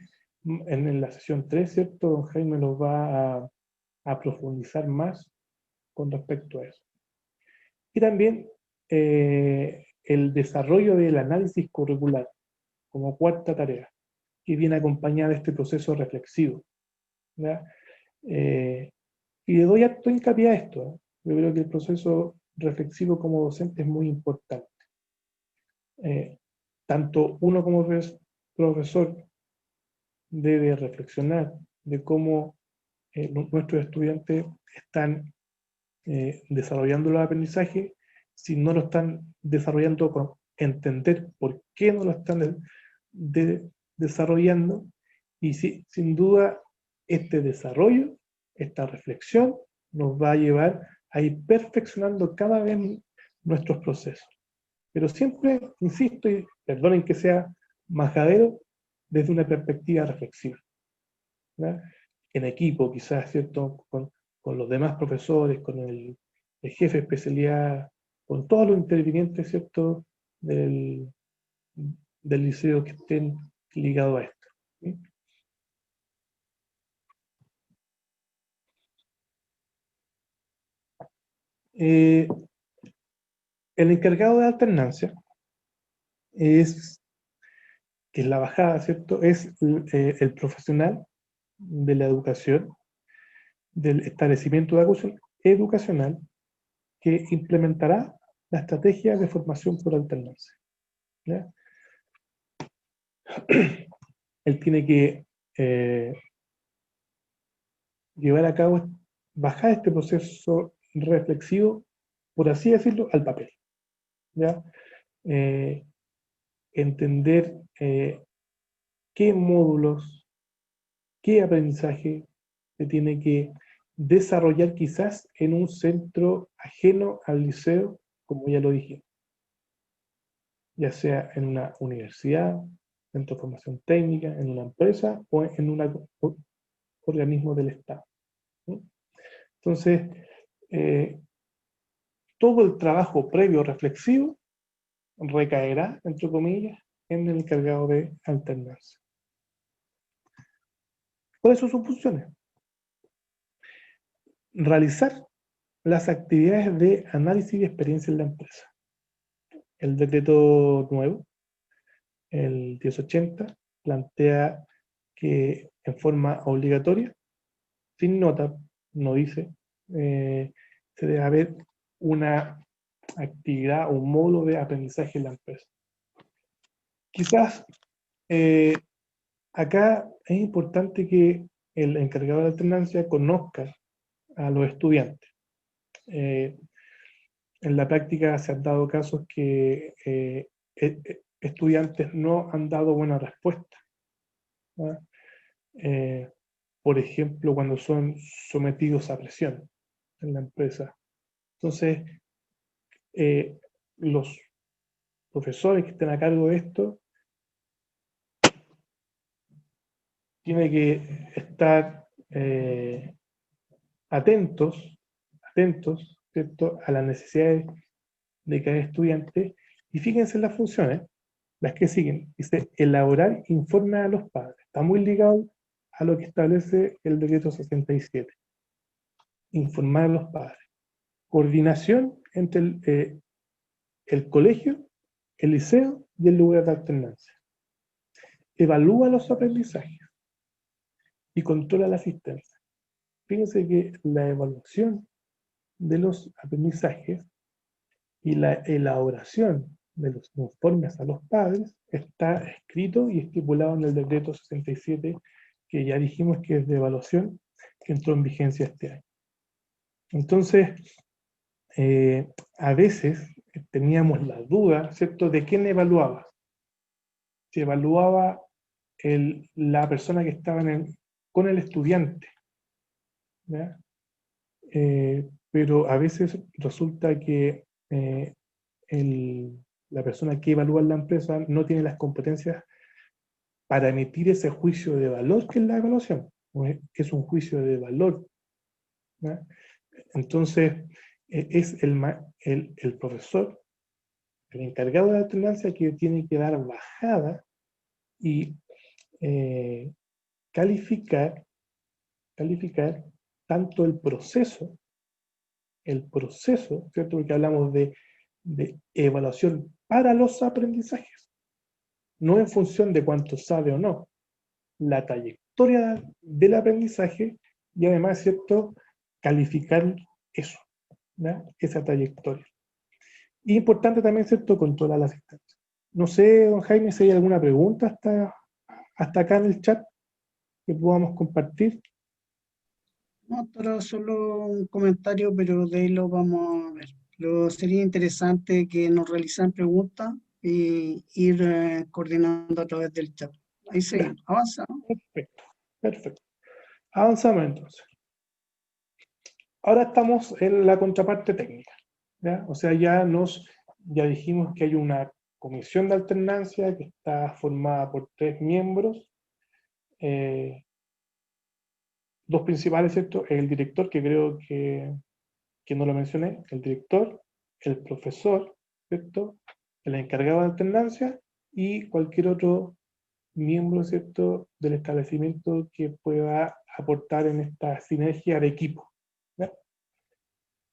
en la sesión 3, ¿cierto? Don Jaime nos va a profundizar más con respecto a eso. Y también el desarrollo del análisis curricular como 4ª tarea, que viene acompañada de este proceso reflexivo. ¿Ya? Y le doy harto hincapié a esto. Yo creo que el proceso reflexivo como docente es muy importante. Tanto uno como profesor debe reflexionar de cómo nuestros estudiantes están desarrollando los aprendizajes, si no lo están desarrollando, con entender por qué no lo están desarrollando, y sin duda este desarrollo, esta reflexión, nos va a llevar a ir perfeccionando cada vez nuestros procesos. Pero siempre, insisto, y perdonen que sea majadero, desde una perspectiva reflexiva. ¿Ya? En equipo, quizás, ¿cierto? Con los demás profesores, con el jefe de especialidad, con todos los intervinientes, ¿cierto?, del liceo que estén ligados a esto. ¿Sí? El encargado de alternancia que es la bajada, ¿cierto?, es el profesional de la educación, del establecimiento educacional, que implementará la estrategia de formación por alternancia. ¿Ya? Él tiene que llevar a cabo, bajar este proceso reflexivo, por así decirlo, al papel. ¿Ya? Entender qué módulos, qué aprendizaje se tiene que desarrollar quizás en un centro ajeno al liceo, como ya lo dije, ya sea en una universidad, centro de formación técnica, en una empresa o en un organismo del Estado. ¿Sí? Entonces, todo el trabajo previo reflexivo recaerá, entre comillas, en el encargado de alternancia. ¿Cuáles son sus funciones? Realizar las actividades de análisis y experiencia en la empresa. El decreto nuevo, el 1080, plantea que en forma obligatoria, sin nota, no dice, se debe haber una actividad o un módulo de aprendizaje en la empresa. Quizás acá es importante que el encargado de la alternancia conozca a los estudiantes. En la práctica se han dado casos que estudiantes no han dado buena respuesta, ¿no? Por ejemplo, cuando son sometidos a presión en la empresa. Entonces, los profesores que estén a cargo de esto tienen que estar atentos, ¿cierto?, a las necesidades de cada estudiante, y fíjense en las funciones, las que siguen. Dice, elaborar informes a los padres. Está muy ligado a lo que establece el decreto 67. Informar a los padres. Coordinación entre el colegio, el liceo y el lugar de alternancia. Evalúa los aprendizajes y controla la asistencia. Fíjense que la evaluación de los aprendizajes y la elaboración de los informes a los padres está escrito y estipulado en el decreto 67, que ya dijimos que es de evaluación, que entró en vigencia este año. Entonces, a veces teníamos la duda, ¿cierto?, de quién evaluaba. Si evaluaba la persona que estaba con el estudiante, ¿ya? Pero a veces resulta que la persona que evalúa en la empresa no tiene las competencias para emitir ese juicio de valor que es la evaluación, que es un juicio de valor, ¿ya? Entonces, es el profesor, el encargado de la alternancia, que tiene que dar bajada y calificar tanto el proceso, ¿cierto? Porque hablamos de evaluación para los aprendizajes, no en función de cuánto sabe o no, la trayectoria del aprendizaje, y además, ¿cierto?, calificar eso, ¿ya?, esa trayectoria. Y importante también, ¿cierto?, controlar la asistencia. No sé, don Jaime, si hay alguna pregunta hasta acá en el chat que podamos compartir. No, pero solo un comentario, pero de ahí lo vamos a ver. Sería interesante que nos realizaran preguntas y ir coordinando a través del chat. Ahí seguimos. Avanza, ¿no? Perfecto. Avanzamos entonces. Ahora estamos en la contraparte técnica, ¿ya? O sea, ya dijimos que hay una comisión de alternancia que está formada por 3 miembros, 2 principales, ¿cierto? El director, que creo que no lo mencioné, el director, el profesor, ¿cierto?, el encargado de alternancia y cualquier otro miembro, ¿cierto?, del establecimiento que pueda aportar en esta sinergia de equipo, ¿ya?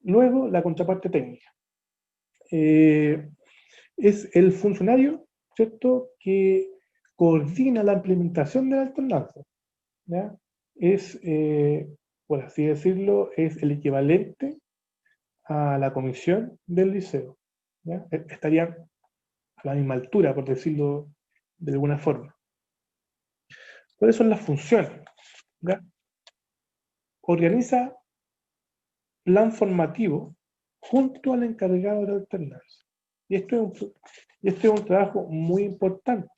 Luego, la contraparte técnica. Es el funcionario, ¿cierto?, que coordina la implementación de la alternancia, ¿ya? Es, por así decirlo, es el equivalente a la comisión del liceo, ¿ya? Estarían a la misma altura, por decirlo de alguna forma. ¿Cuáles son las funciones? ¿Ya? Organiza plan formativo junto al encargado de la alternancia. Y esto es un trabajo muy importante,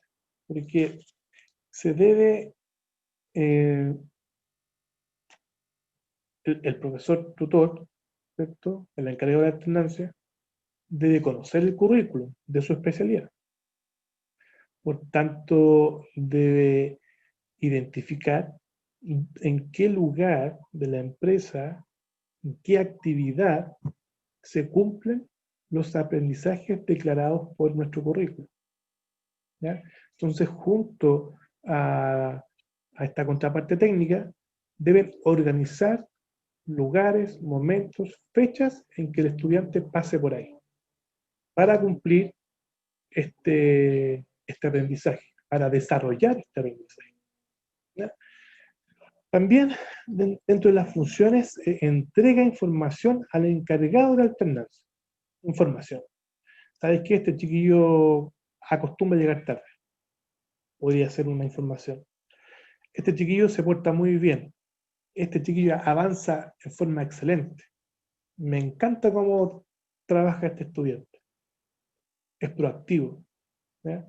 porque se debe, el profesor tutor, ¿cierto?, el encargado de la alternancia, debe conocer el currículum de su especialidad. Por tanto, debe identificar en qué lugar de la empresa, en qué actividad se cumplen los aprendizajes declarados por nuestro currículum, ¿ya? Entonces, junto a esta contraparte técnica, deben organizar lugares, momentos, fechas en que el estudiante pase por ahí para cumplir este aprendizaje, para desarrollar este aprendizaje. ¿Ya? También dentro de las funciones entrega información al encargado de alternancia. Información. ¿Sabes qué? Este chiquillo acostumbra a llegar tarde. Podría ser una información. Este chiquillo se porta muy bien. Este chiquillo avanza en forma excelente. Me encanta cómo trabaja este estudiante. Es proactivo. ¿Ya?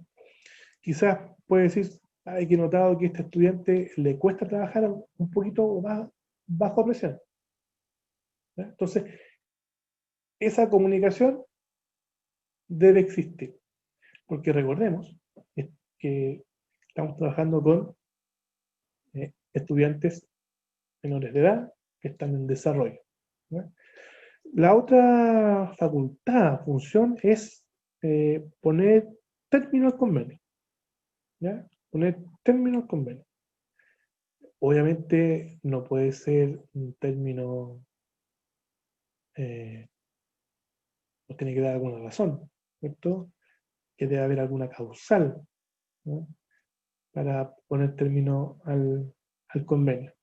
Quizás puede decir, hay que notado que a este estudiante le cuesta trabajar un poquito más bajo presión. ¿Ya? Entonces, esa comunicación debe existir. Porque recordemos que estamos trabajando con estudiantes menores de edad que están en desarrollo. ¿No? La otra facultad, función, es poner término al convenio. ¿Ya? Poner término al convenio. Obviamente no puede ser un término, no tiene que dar alguna razón, ¿cierto? Que debe haber alguna causal, ¿no? Para poner término al convenio.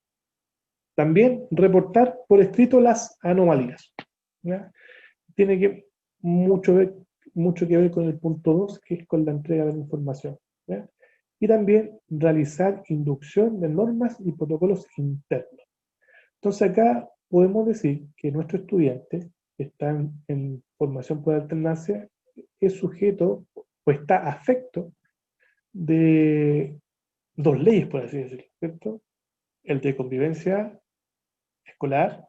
También reportar por escrito las anomalías. ¿Ya? Tiene que mucho que ver con el punto 2, que es con la entrega de la información. ¿Ya? Y también realizar inducción de normas y protocolos internos. Entonces acá podemos decir que nuestro estudiante que está en formación por alternancia es sujeto o está afecto de dos leyes, por así decirlo, ¿cierto? El de convivencia escolar,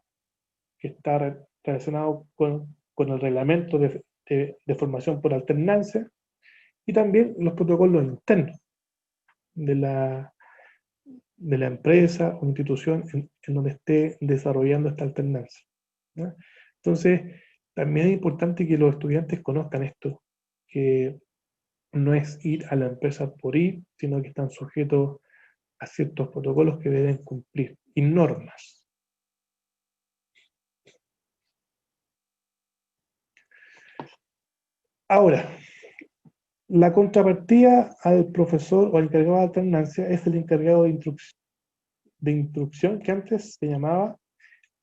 que está relacionado con el reglamento de formación por alternancia, y también los protocolos internos de la empresa o institución en donde esté desarrollando esta alternancia. ¿No? Entonces, también es importante que los estudiantes conozcan esto, que no es ir a la empresa por ir, sino que están sujetos a ciertos protocolos que deben cumplir, y normas. Ahora, la contrapartida al profesor o al encargado de alternancia es el encargado de instrucción que antes se llamaba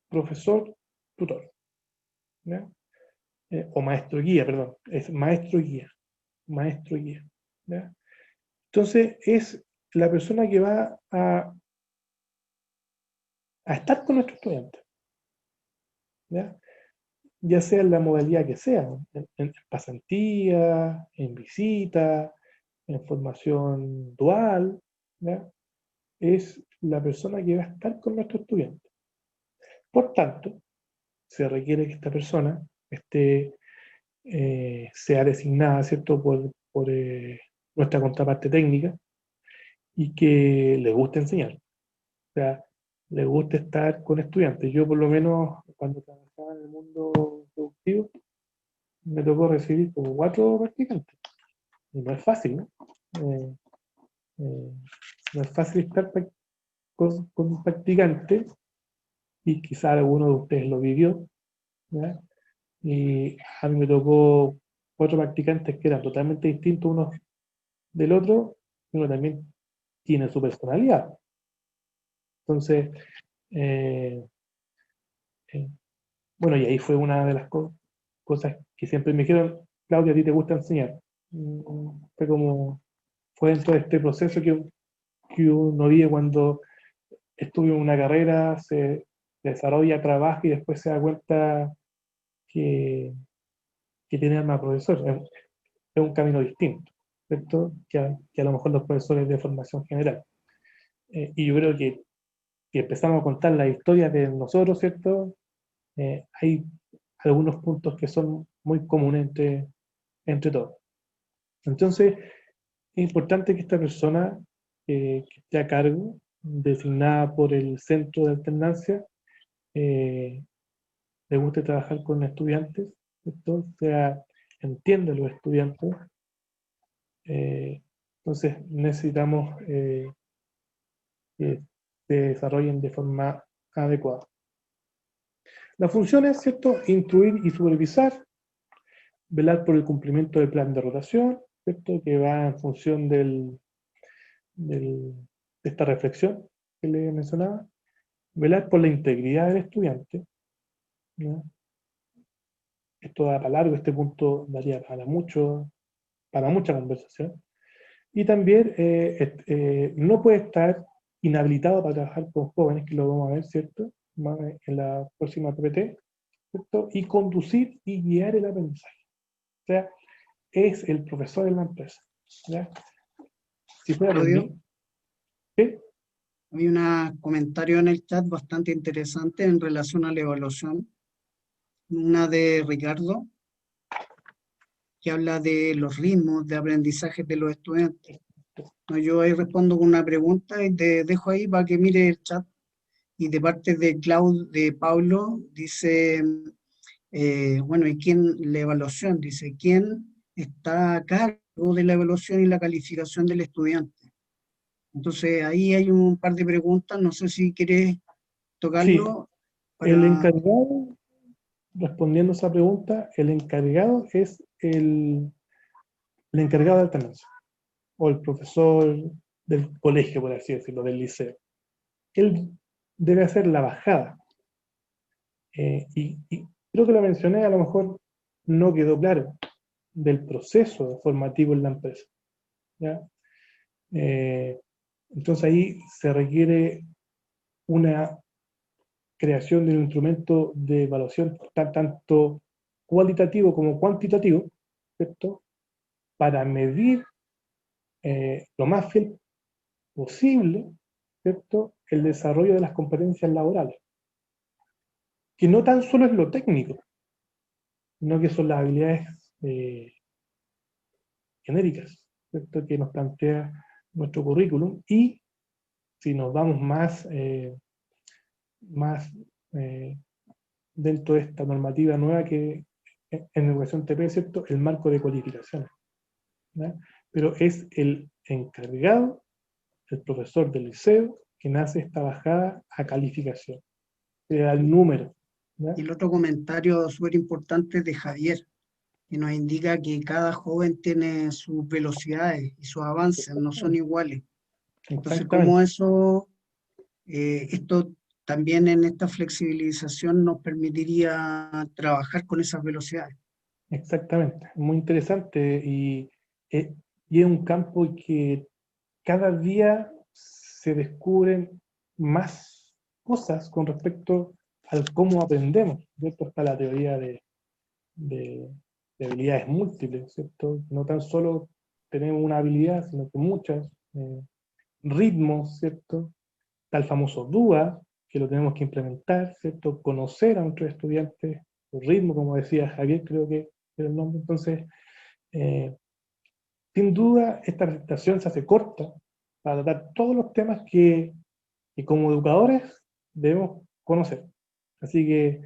profesor tutor, ¿ya? O maestro guía, perdón, es maestro guía, ¿ya? Entonces es la persona que va a estar con nuestro estudiante, ya sea en la modalidad que sea, en pasantía, en visita, en formación dual, ¿ya? Es la persona que va a estar con nuestro estudiante. Por tanto, se requiere que esta persona sea designada, ¿cierto?, por nuestra contraparte técnica y que le guste enseñar. O sea, le guste estar con estudiantes. Yo, por lo menos, cuando trabajaba en el mundo productivo, me tocó recibir como 4 practicantes. Y no es fácil, ¿no? No es fácil estar con un practicante, y quizá alguno de ustedes lo vivió, ¿ya? Y a mí me tocó 4 practicantes que eran totalmente distintos unos del otro, y uno también tiene su personalidad. Entonces, eh, eh, bueno, y ahí fue una de las cosas que siempre me dijeron: Claudia, a ti te gusta enseñar. Fue dentro de este proceso que uno vive cuando estudia una carrera, se desarrolla, trabaja y después se da cuenta que tiene más profesor. Es un camino distinto, ¿cierto? Que a lo mejor los profesores de formación general. Y yo creo que empezamos a contar la historia de nosotros, ¿cierto? Hay algunos puntos que son muy comunes entre todos. Entonces, es importante que esta persona que esté a cargo, designada por el centro de alternancia, le guste trabajar con estudiantes, ¿cierto? O sea, entiende a los estudiantes. Entonces, necesitamos que se desarrollen de forma adecuada. La función es, ¿cierto?, instruir y supervisar, velar por el cumplimiento del plan de rotación, ¿cierto?, que va en función de esta reflexión que le mencionaba, velar por la integridad del estudiante, ¿ya? Esto da para largo, este punto daría para mucha conversación, y también no puede estar inhabilitado para trabajar con jóvenes, que lo vamos a ver, ¿cierto?, más en la próxima PPT, ¿cierto?, y conducir y guiar el aprendizaje. O sea, es el profesor en la empresa, ¿ya? Si fuera por Claudio, mí, ¿sí? hay un comentario en el chat bastante interesante en relación a la evaluación. Una de Ricardo, que habla de los ritmos de aprendizaje de los estudiantes. No, yo ahí respondo con una pregunta y te dejo ahí para que mire el chat. Y de parte de Paulo, dice, bueno, ¿y quién la evaluación? Dice, ¿quién está a cargo de la evaluación y la calificación del estudiante? Entonces ahí hay un par de preguntas, no sé si quieres Sí, tocarlo el para... encargado, respondiendo a esa pregunta, el encargado es el encargado de alternancia, o el profesor del colegio, por así decirlo, del liceo. Él debe hacer la bajada. Y creo que lo mencioné, a lo mejor no quedó claro, del proceso formativo en la empresa, ¿ya? Entonces ahí se requiere una creación de un instrumento de evaluación tanto cualitativo como cuantitativo, ¿cierto?, para medir lo más fiel posible, ¿cierto?, el desarrollo de las competencias laborales, que no tan solo es lo técnico, sino que son las habilidades genéricas, ¿cierto?, que nos plantea nuestro currículum. Y si nos vamos más eh, dentro de esta normativa nueva que en educación TP, ¿cierto?, el marco de cualificaciones, ¿ya? Pero es el encargado, el profesor del liceo, quien hace esta bajada a calificación, que da el número, ¿ya? Y el otro comentario súper importante de Javier, que nos indica que cada joven tiene sus velocidades y sus avances, no son iguales. Entonces, como Exactamente, eso, esto también en esta flexibilización nos permitiría trabajar con esas velocidades. exactamente. Muy interesante eh, y es un campo que cada día se descubren más cosas con respecto al cómo aprendemos, ¿cierto? Está la teoría de, de habilidades múltiples, ¿cierto? No tan solo tenemos una habilidad, sino que muchas, ritmos, ¿cierto? Está el famoso DUA, que lo tenemos que implementar, ¿cierto? Conocer a nuestros estudiantes, el ritmo, como decía Javier, creo que era el nombre. Entonces, eh, sin duda, esta presentación se hace corta para tratar todos los temas que como educadores debemos conocer. Así que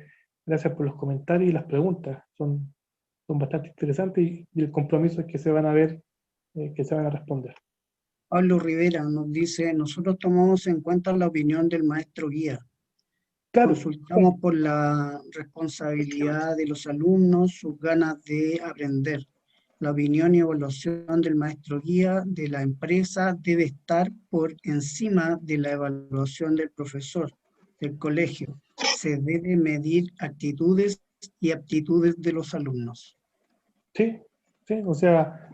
gracias por los comentarios y las preguntas. Son bastante interesantes y el compromiso es que se van a ver, que se van a responder. Pablo Rivera nos dice, nosotros tomamos en cuenta la opinión del maestro guía. Claro, Consultamos por la responsabilidad de los alumnos, sus ganas de aprender. La opinión y evaluación del maestro guía de la empresa debe estar por encima de la evaluación del profesor del colegio. Se debe medir actitudes y aptitudes de los alumnos. sí, sí, o sea,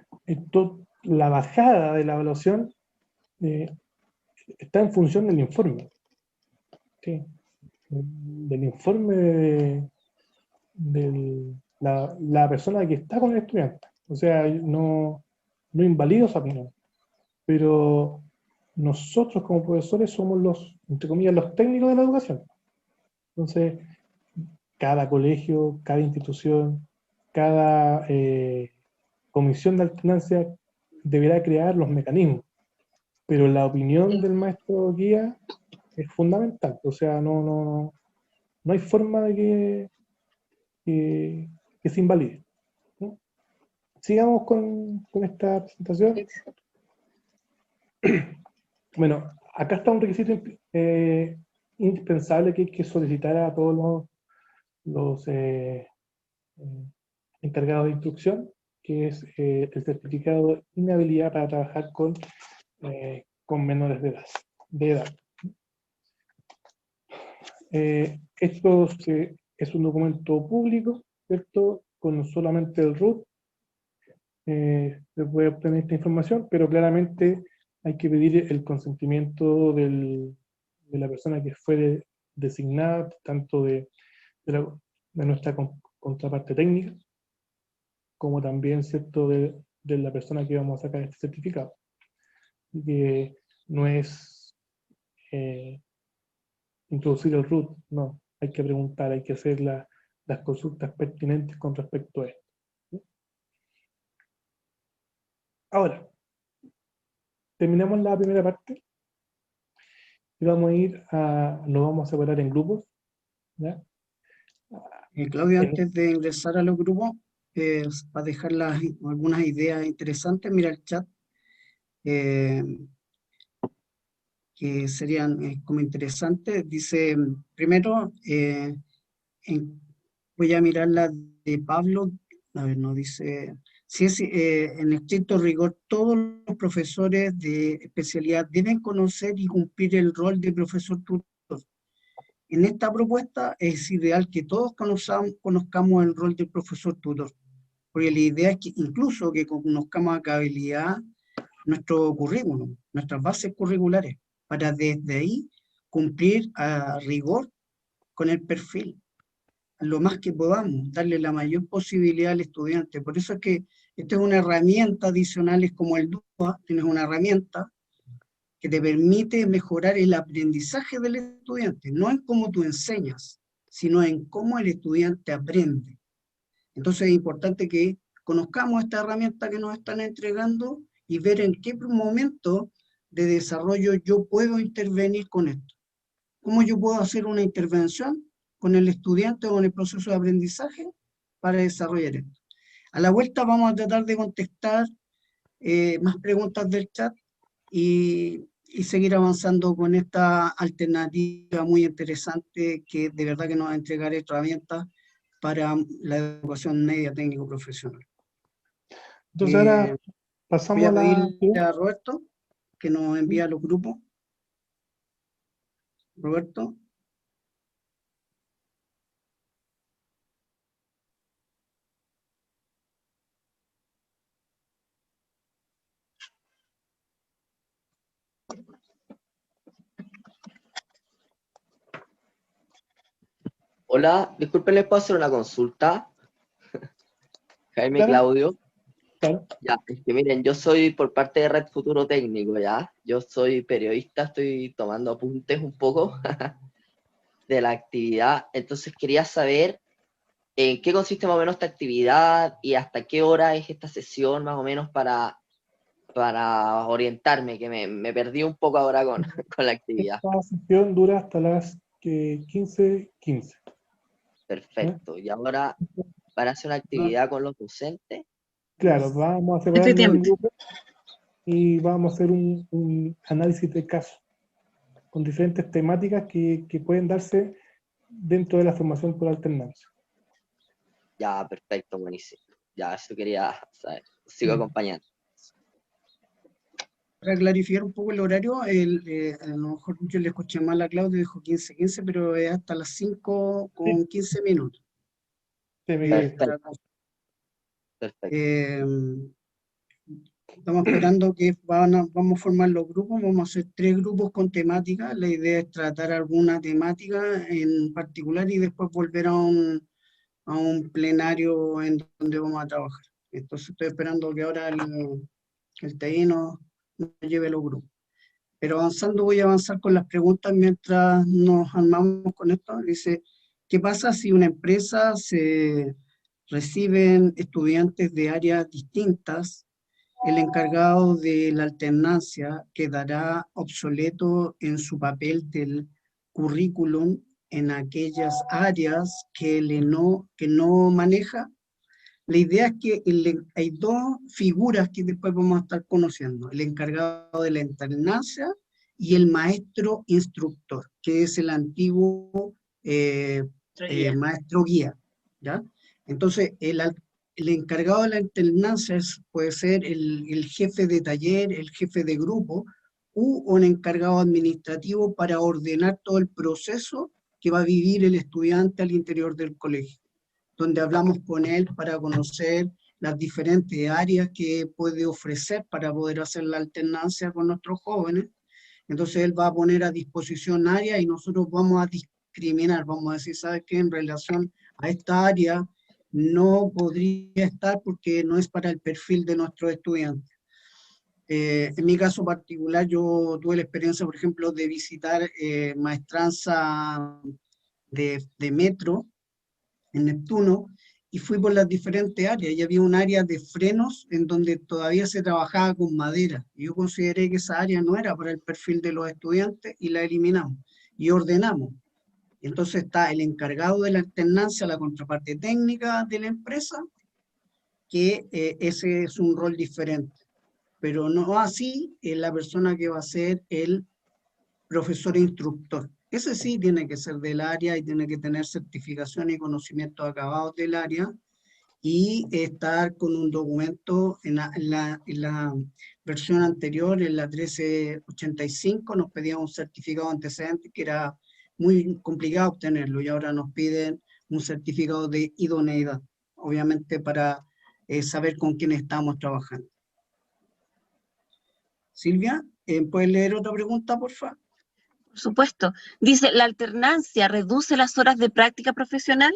la bajada de la evaluación eh, está en función del informe, sí, del informe de la persona que está con el estudiante. O sea, no invalido esa opinión, pero nosotros como profesores somos los, entre comillas, los técnicos de la educación. Entonces, cada colegio, cada institución, cada comisión de alternancia deberá crear los mecanismos, pero la opinión del maestro guía es fundamental. O sea, no hay forma de que se invalide, ¿no? Sigamos con esta presentación. Bueno, acá está un requisito indispensable que hay que solicitar a todos los encargados de instrucción, que es el certificado de inhabilidad para trabajar con menores de edad. Esto es un documento público, ¿cierto? Con solamente el RUT se puede obtener esta información, pero claramente hay que pedir el consentimiento de la persona que fue designada, tanto de nuestra contraparte técnica, como también, ¿cierto?, de la persona que vamos a sacar este certificado. Y que no es introducir el RUT, no, hay que preguntar, hay que hacer las consultas pertinentes con respecto a esto. Ahora, terminamos la primera parte y vamos lo vamos a separar en grupos, ¿ya? Claudio, antes de ingresar a los grupos, para dejar algunas ideas interesantes, mira el chat, que serían como interesantes. Dice, primero, voy a mirar la de Pablo, a ver, no dice, si es en estricto rigor, todos los profesores de especialidad deben conocer y cumplir el rol de profesor tutor. En esta propuesta es ideal que todos conozcamos el rol del profesor tutor, porque la idea es que incluso que conozcamos a cabalidad nuestro currículum, nuestras bases curriculares, para desde ahí cumplir a rigor con el perfil, lo más que podamos, darle la mayor posibilidad al estudiante. Por eso es que esta es una herramienta adicional, es como el DUA, tienes una herramienta que te permite mejorar el aprendizaje del estudiante, no en cómo tú enseñas, sino en cómo el estudiante aprende. Entonces es importante que conozcamos esta herramienta que nos están entregando y ver en qué momento de desarrollo yo puedo intervenir con esto. ¿Cómo yo puedo hacer una intervención con el estudiante o en el proceso de aprendizaje para desarrollar esto? A la vuelta vamos a tratar de contestar más preguntas del chat y seguir avanzando con esta alternativa muy interesante que de verdad que nos va a entregar herramientas para la educación media técnico profesional. Entonces ahora pasamos voy a a pedirle a Roberto que nos envíe a los grupos. Roberto. Hola, disculpen, ¿les puedo hacer una consulta? Jaime, Claro. Claudio. Claro. Ya, es que miren, yo soy por parte de Red Futuro Técnico, ¿ya? Yo soy periodista, estoy tomando apuntes un poco de la actividad, entonces quería saber en qué consiste más o menos esta actividad y hasta qué hora es esta sesión más o menos para orientarme, que me perdí un poco ahora con la actividad. Esta sesión dura hasta las 15:15. Perfecto, y ahora van a hacer una actividad con los docentes. Claro, vamos a separarnos en grupos y vamos a hacer un análisis de caso con diferentes temáticas que pueden darse dentro de la formación por alternancia. Ya, perfecto, buenísimo. Ya, eso quería saber. Sigo acompañando. Para clarificar un poco el horario, a lo mejor yo le escuché mal a Claudio, dijo 15:15, pero es hasta las 5:15 minutos. Sí, Miguel. Perfecto. Estamos esperando que vamos a formar los grupos, vamos a hacer 3 grupos con temática. La idea es tratar alguna temática en particular y después volver a un plenario en donde vamos a trabajar. Entonces estoy esperando que ahora el TI nos lleve los grupos. Pero avanzando, voy a avanzar con las preguntas mientras nos armamos con esto. Dice, ¿qué pasa si una empresa reciben estudiantes de áreas distintas? El encargado de la alternancia quedará obsoleto en su papel del currículum en aquellas áreas que no maneja. La idea es que hay 2 figuras que después vamos a estar conociendo, el encargado de la alternancia y el maestro instructor, que es el antiguo maestro guía, ¿ya? Entonces, el encargado de la alternancia puede ser el jefe de taller, el jefe de grupo, u un encargado administrativo para ordenar todo el proceso que va a vivir el estudiante al interior del colegio, donde hablamos con él para conocer las diferentes áreas que puede ofrecer para poder hacer la alternancia con nuestros jóvenes. Entonces él va a poner a disposición áreas y nosotros vamos a discriminar, vamos a decir, ¿sabes qué? En relación a esta área no podría estar porque no es para el perfil de nuestros estudiantes. En mi caso particular, yo tuve la experiencia, por ejemplo, de visitar maestranza de metro en Neptuno, y fui por las diferentes áreas, y había un área de frenos en donde todavía se trabajaba con madera, y yo consideré que esa área no era para el perfil de los estudiantes, y la eliminamos, y ordenamos. Y entonces está el encargado de la alternancia, la contraparte técnica de la empresa, que ese es un rol diferente, pero no así la persona que va a ser el profesor instructor. Ese sí tiene que ser del área y tiene que tener certificación y conocimientos acabados del área y estar con un documento en la versión anterior, en la 1385, nos pedían un certificado antecedente que era muy complicado obtenerlo y ahora nos piden un certificado de idoneidad, obviamente para saber con quién estamos trabajando. Silvia, ¿puedes leer otra pregunta, por favor? Por supuesto. Dice, ¿la alternancia reduce las horas de práctica profesional?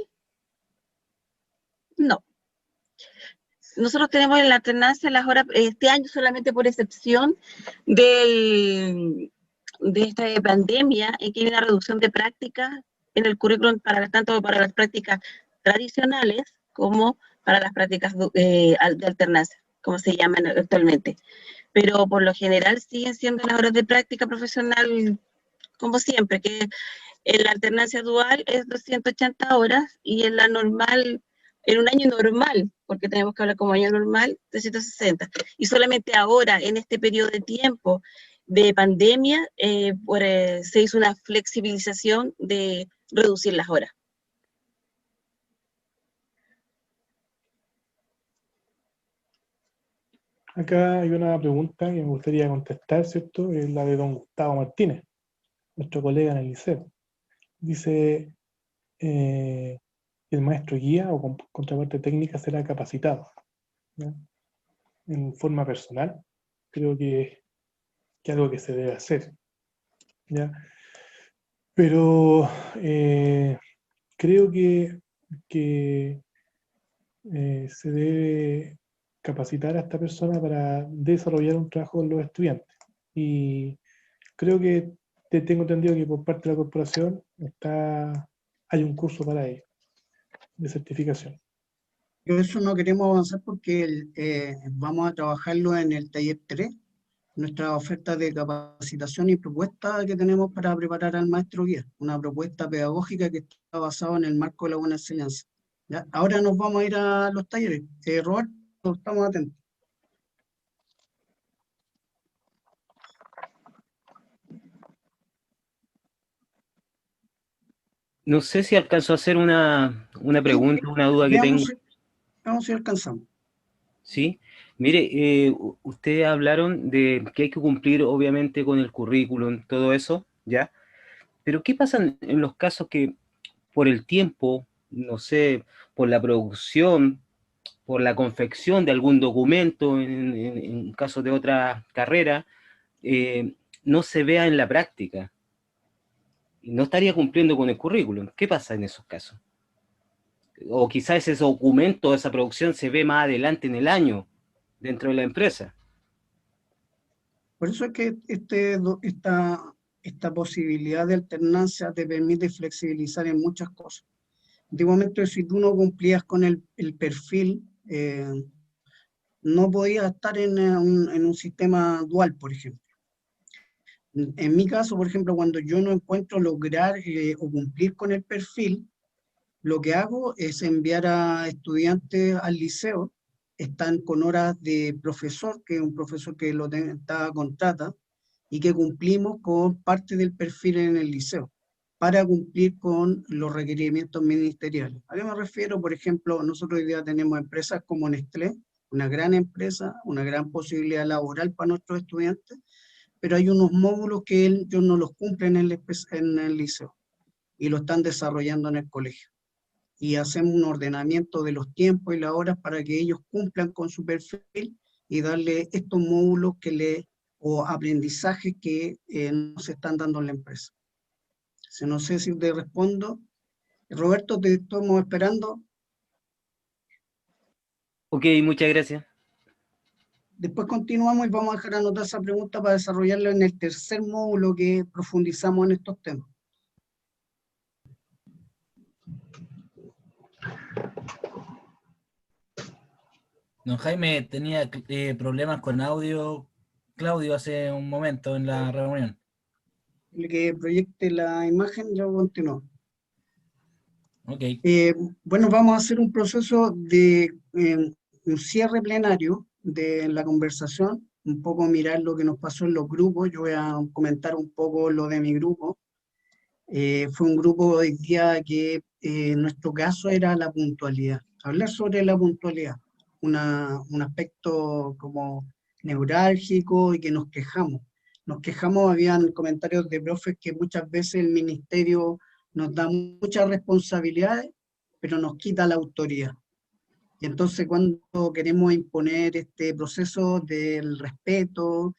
No. Nosotros tenemos en la alternancia las horas, este año solamente por excepción de esta pandemia, en que hay una reducción de prácticas en el currículum tanto para las prácticas tradicionales como para las prácticas de alternancia, como se llaman actualmente. Pero por lo general siguen siendo las horas de práctica profesional como siempre, que en la alternancia dual es 280 horas y en la normal, en un año normal, porque tenemos que hablar como año normal, 360. Y solamente ahora, en este periodo de tiempo de pandemia, se hizo una flexibilización de reducir las horas. Acá hay una pregunta que me gustaría contestar, ¿cierto? Es la de don Gustavo Martínez, nuestro colega en el liceo. Dice, el maestro guía o contraparte técnica será capacitado, ¿ya? En forma personal, creo que es algo que se debe hacer, ¿ya? Pero creo que se debe capacitar a esta persona para desarrollar un trabajo con los estudiantes. Y creo que tengo entendido que por parte de la corporación hay un curso para ello, de certificación. Yo eso no queremos avanzar porque vamos a trabajarlo en el taller 3, nuestra oferta de capacitación y propuesta que tenemos para preparar al maestro guía, una propuesta pedagógica que está basada en el marco de la buena enseñanza. ¿Ya? Ahora nos vamos a ir a los talleres. Roberto, estamos atentos. No sé si alcanzó a hacer una pregunta, una duda que tengo. Vamos si alcanzamos. Sí, mire, ustedes hablaron de que hay que cumplir obviamente con el currículum, todo eso, ¿ya? Pero ¿qué pasa en los casos que por el tiempo, no sé, por la producción, por la confección de algún documento, en caso de otra carrera, no se vea en la práctica? No estaría cumpliendo con el currículum. ¿Qué pasa en esos casos? O quizás ese documento, esa producción se ve más adelante en el año dentro de la empresa. Por eso es que esta posibilidad de alternancia te permite flexibilizar en muchas cosas. Antiguamente, si tú no cumplías con el perfil, no podías estar en un sistema dual, por ejemplo. En mi caso, por ejemplo, cuando yo no encuentro lograr o cumplir con el perfil, lo que hago es enviar a estudiantes al liceo, están con horas de profesor, que es un profesor que lo contrata, y que cumplimos con parte del perfil en el liceo. para cumplir con los requerimientos ministeriales. ¿A qué me refiero? Por ejemplo, nosotros hoy día tenemos empresas como Nestlé, una gran empresa, una gran posibilidad laboral para nuestros estudiantes, pero hay unos módulos que ellos no los cumplen en el liceo y lo están desarrollando en el colegio. Y hacemos un ordenamiento de los tiempos y las horas para que ellos cumplan con su perfil y darle estos módulos o aprendizajes que nos están dando en la empresa. No sé si te respondo. Roberto, te estamos esperando. Ok, muchas gracias. Después continuamos y vamos a dejar anotar esa pregunta para desarrollarla en el tercer módulo que profundizamos en estos temas. Don Jaime, tenía problemas con audio, Claudio, hace un momento en la reunión. El que proyecte la imagen, yo continúo. Ok. Bueno, vamos a hacer un proceso de un cierre plenario de la conversación, un poco mirar lo que nos pasó en los grupos. Yo voy a comentar un poco lo de mi grupo. Fue un grupo hoy día que en nuestro caso era la puntualidad. Hablar sobre la puntualidad, un aspecto como neurálgico y que nos quejamos. Nos quejamos, habían comentarios de profes que muchas veces el ministerio nos da muchas responsabilidades, pero nos quita la autoridad. Y entonces cuando queremos imponer este proceso del respeto,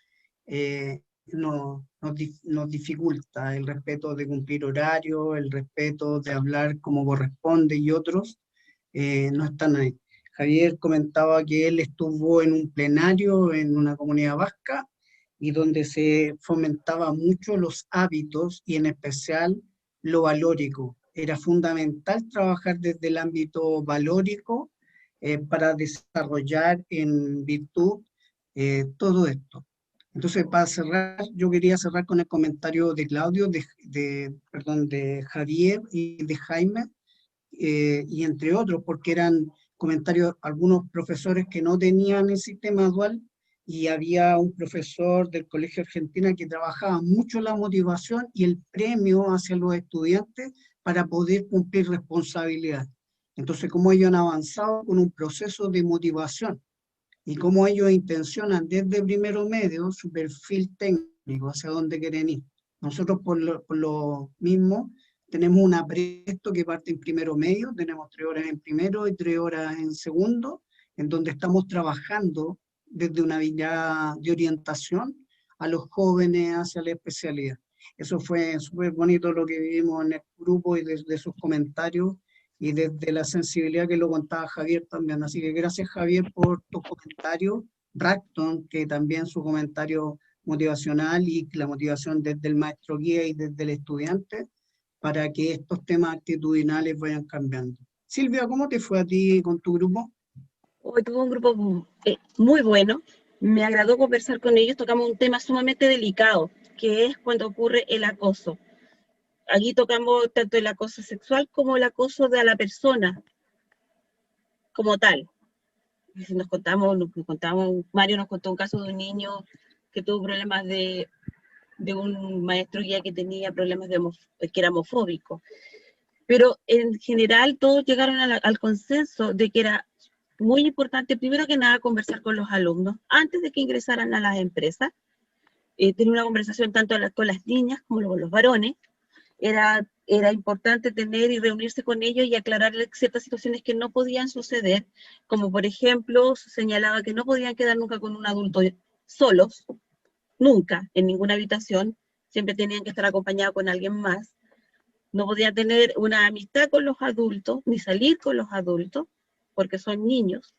nos dificulta el respeto de cumplir horario, el respeto de hablar como corresponde y otros no están ahí. Javier comentaba que él estuvo en un plenario en una comunidad vasca y donde se fomentaba mucho los hábitos y en especial lo valórico. Era fundamental trabajar desde el ámbito valórico para desarrollar en virtud todo esto. Entonces, para cerrar, yo quería cerrar con el comentario de Claudio, de Javier y de Jaime, y entre otros, porque eran comentarios, algunos profesores que no tenían el sistema dual, y había un profesor del Colegio Argentina que trabajaba mucho la motivación y el premio hacia los estudiantes para poder cumplir responsabilidades. Entonces, cómo ellos han avanzado con un proceso de motivación y cómo ellos intencionan desde primero medio su perfil técnico, hacia dónde quieren ir. Nosotros por lo mismo tenemos un apresto que parte en primero medio, tenemos 3 horas en primero y 3 horas en segundo, en donde estamos trabajando desde una vía de orientación a los jóvenes hacia la especialidad. Eso fue súper bonito lo que vivimos en el grupo y desde sus comentarios y desde la sensibilidad que lo contaba Javier también. Así que gracias, Javier, por tu comentario. Bracton, que también su comentario motivacional y la motivación desde el maestro guía y desde el estudiante para que estos temas actitudinales vayan cambiando. Silvia, ¿cómo te fue a ti con tu grupo? Hoy tuve un grupo muy bueno, me agradó conversar con ellos, tocamos un tema sumamente delicado, que es cuando ocurre el acoso. Allí tocamos tanto el acoso sexual como el acoso de a la persona como tal. Mario nos contó un caso de un niño que tuvo problemas de un maestro guía que tenía problemas que era homofóbico. Pero en general todos llegaron al consenso de que era muy importante, primero que nada, conversar con los alumnos antes de que ingresaran a las empresas, tener una conversación tanto con las niñas como con los varones. Era importante tener y reunirse con ellos y aclararles ciertas situaciones que no podían suceder, como por ejemplo, señalaba que no podían quedar nunca con un adulto solos, nunca, en ninguna habitación, siempre tenían que estar acompañados con alguien más, no podían tener una amistad con los adultos, ni salir con los adultos, porque son niños.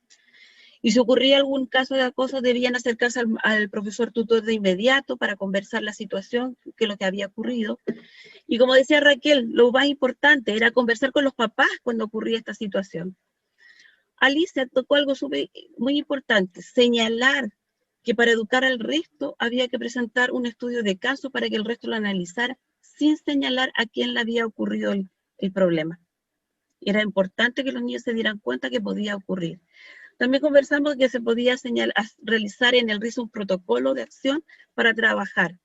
Y si ocurría algún caso de acoso, debían acercarse al profesor tutor de inmediato para conversar la situación, que es lo que había ocurrido. Y como decía Raquel, lo más importante era conversar con los papás cuando ocurría esta situación. Alicia tocó algo muy importante, señalar que para educar al resto había que presentar un estudio de caso para que el resto lo analizara sin señalar a quién le había ocurrido el problema. Era importante que los niños se dieran cuenta que podía ocurrir. También conversamos que se podía realizar en el RIS un protocolo de acción para trabajar.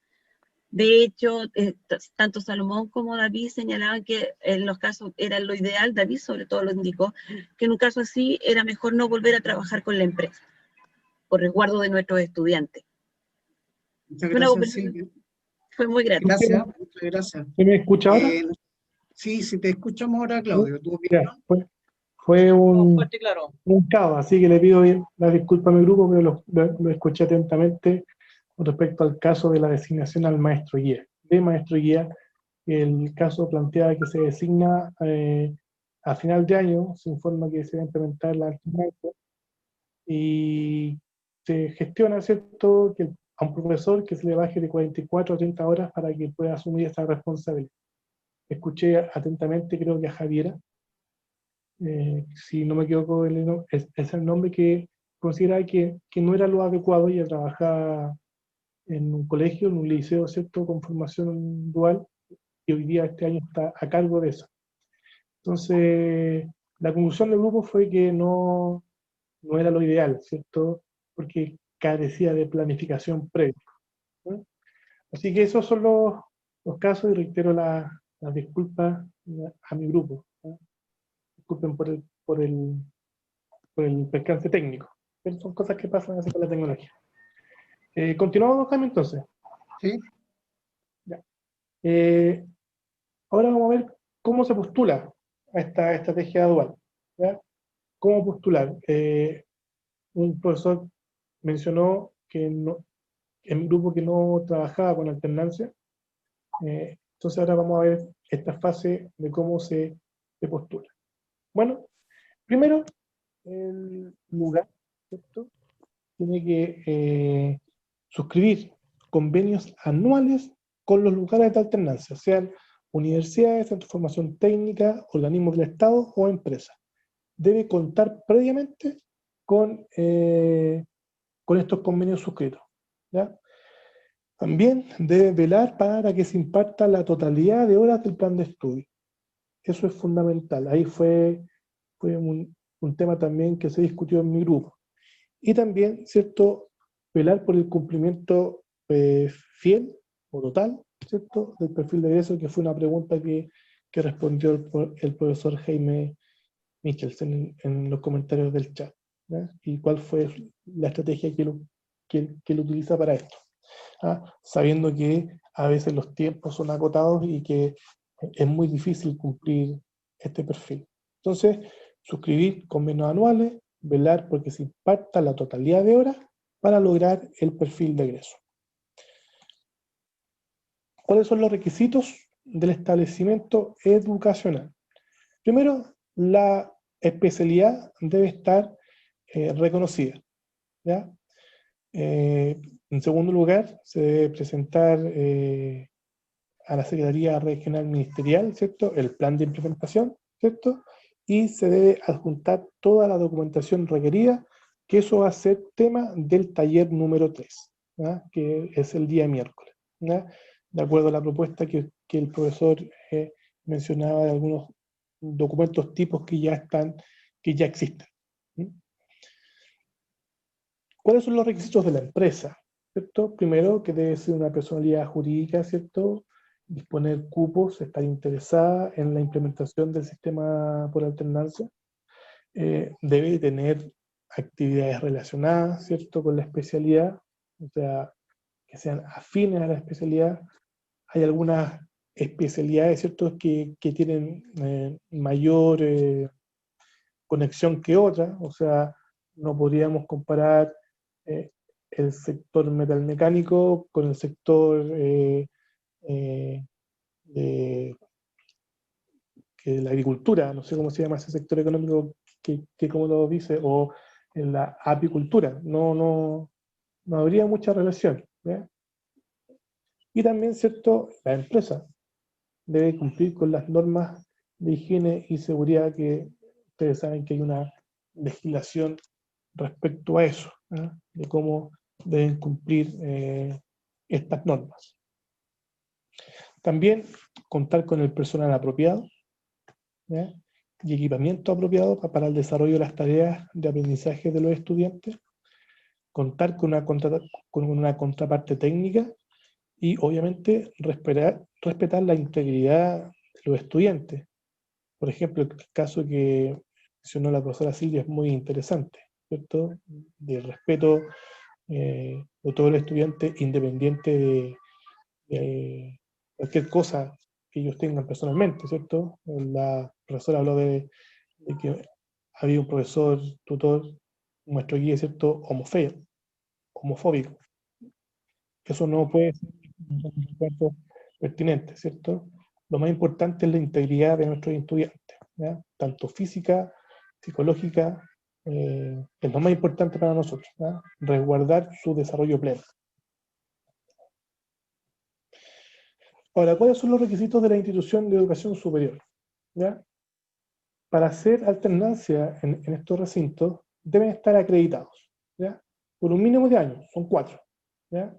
De hecho, tanto Salomón como David señalaban que en los casos era lo ideal, David sobre todo lo indicó, que en un caso así era mejor no volver a trabajar con la empresa, por resguardo de nuestros estudiantes. Muchas Fue una gracias, conversación, Silvia. fue muy grata. Gracias, muchas gracias. ¿Se me escucha ahora? Sí, si te escuchamos ahora, Claudio, ¿tu Ya, opinión? fue un Fuerte y claro. caos, así que le pido la disculpa a mi grupo, pero lo escuché atentamente con respecto al caso de la designación al maestro guía. De maestro guía, el caso planteaba que se designa a final de año, se informa que se va a implementar la alternancia y se gestiona, ¿cierto?, que a un profesor que se le baje de 44 a 30 horas para que pueda asumir esa responsabilidad. Escuché atentamente, creo que a Javiera, si no me equivoco, es el nombre que consideraba que no era lo adecuado. Ella trabajaba en un colegio, en un liceo, ¿cierto?, con formación dual, y hoy día este año está a cargo de eso. Entonces, la conclusión del grupo fue que no era lo ideal, ¿cierto?, porque carecía de planificación previa, ¿no? Así que esos son los casos, y reitero las disculpas a mi grupo, ¿no? Disculpen por el percance técnico, pero son cosas que pasan así con la tecnología. Continuamos, Jaime, entonces. Sí. Ya. Ahora vamos a ver cómo se postula a esta estrategia dual, ¿ya? ¿Cómo postular? Un profesor mencionó que en un grupo que no trabajaba con alternancia, entonces ahora vamos a ver esta fase de cómo se postula. Bueno, primero, el lugar, ¿cierto?, tiene que suscribir convenios anuales con los lugares de alternancia, sean universidades, centros de formación técnica, organismos del Estado o empresas. Debe contar previamente con estos convenios suscritos, ¿ya? También debe velar para que se imparta la totalidad de horas del plan de estudio. Eso es fundamental. Ahí fue un tema también que se discutió en mi grupo. Y también, ¿cierto?, velar por el cumplimiento fiel o total, ¿cierto?, del perfil de egreso, que fue una pregunta que respondió el profesor Jaime Michelsen en los comentarios del chat, ¿ya? Y cuál fue la estrategia que él utiliza para esto, ¿ah? Sabiendo que a veces los tiempos son acotados y que es muy difícil cumplir este perfil. Entonces, suscribir convenios anuales, velar porque se imparta la totalidad de horas para lograr el perfil de egreso. ¿Cuáles son los requisitos del establecimiento educacional? Primero, la especialidad debe estar reconocida, ¿ya? En segundo lugar, se debe presentar a la Secretaría Regional Ministerial, ¿cierto?, el plan de implementación, ¿cierto?, y se debe adjuntar toda la documentación requerida, que eso va a ser tema del taller número 3, ¿ya?, que es el día miércoles, ¿ya?, de acuerdo a la propuesta que el profesor mencionaba de algunos documentos tipos que ya existen. ¿Cuáles son los requisitos de la empresa? ¿Cierto? Primero, que debe ser una personalidad jurídica, ¿cierto?, disponer cupos, estar interesada en la implementación del sistema por alternancia, debe tener actividades relacionadas, ¿cierto?, con la especialidad, o sea, que sean afines a la especialidad. Hay algunas especialidades, ¿cierto?, que tienen mayor conexión que otras, o sea, no podríamos comparar el sector metalmecánico con el sector de la agricultura, no sé cómo se llama ese sector económico que como lo dice, o en la apicultura, no habría mucha relación, ¿ya? Y también, ¿cierto?, la empresa debe cumplir con las normas de higiene y seguridad, que ustedes saben que hay una legislación respecto a eso, ¿eh?, de cómo deben cumplir estas normas. También contar con el personal apropiado, ¿ya?, y equipamiento apropiado para el desarrollo de las tareas de aprendizaje de los estudiantes. Contar con una contraparte técnica Y obviamente respetar la integridad de los estudiantes. Por ejemplo, el caso que mencionó la profesora Silvia es muy interesante, ¿cierto? Del respeto de todo el estudiante independiente de cualquier cosa que ellos tengan personalmente, ¿cierto? La profesora habló de que había un profesor tutor, nuestro guía, ¿cierto? Homofóbico. Eso no puede ser un recuerdo pertinente, ¿cierto? Lo más importante es la integridad de nuestros estudiantes, ¿ya? Tanto física, psicológica, es lo más importante para nosotros, ¿ya? Resguardar su desarrollo pleno. Ahora, ¿cuáles son los requisitos de la institución de educación superior? ¿Ya? Para hacer alternancia en estos recintos, deben estar acreditados, ¿ya? Por un mínimo de años, son 4, ¿ya?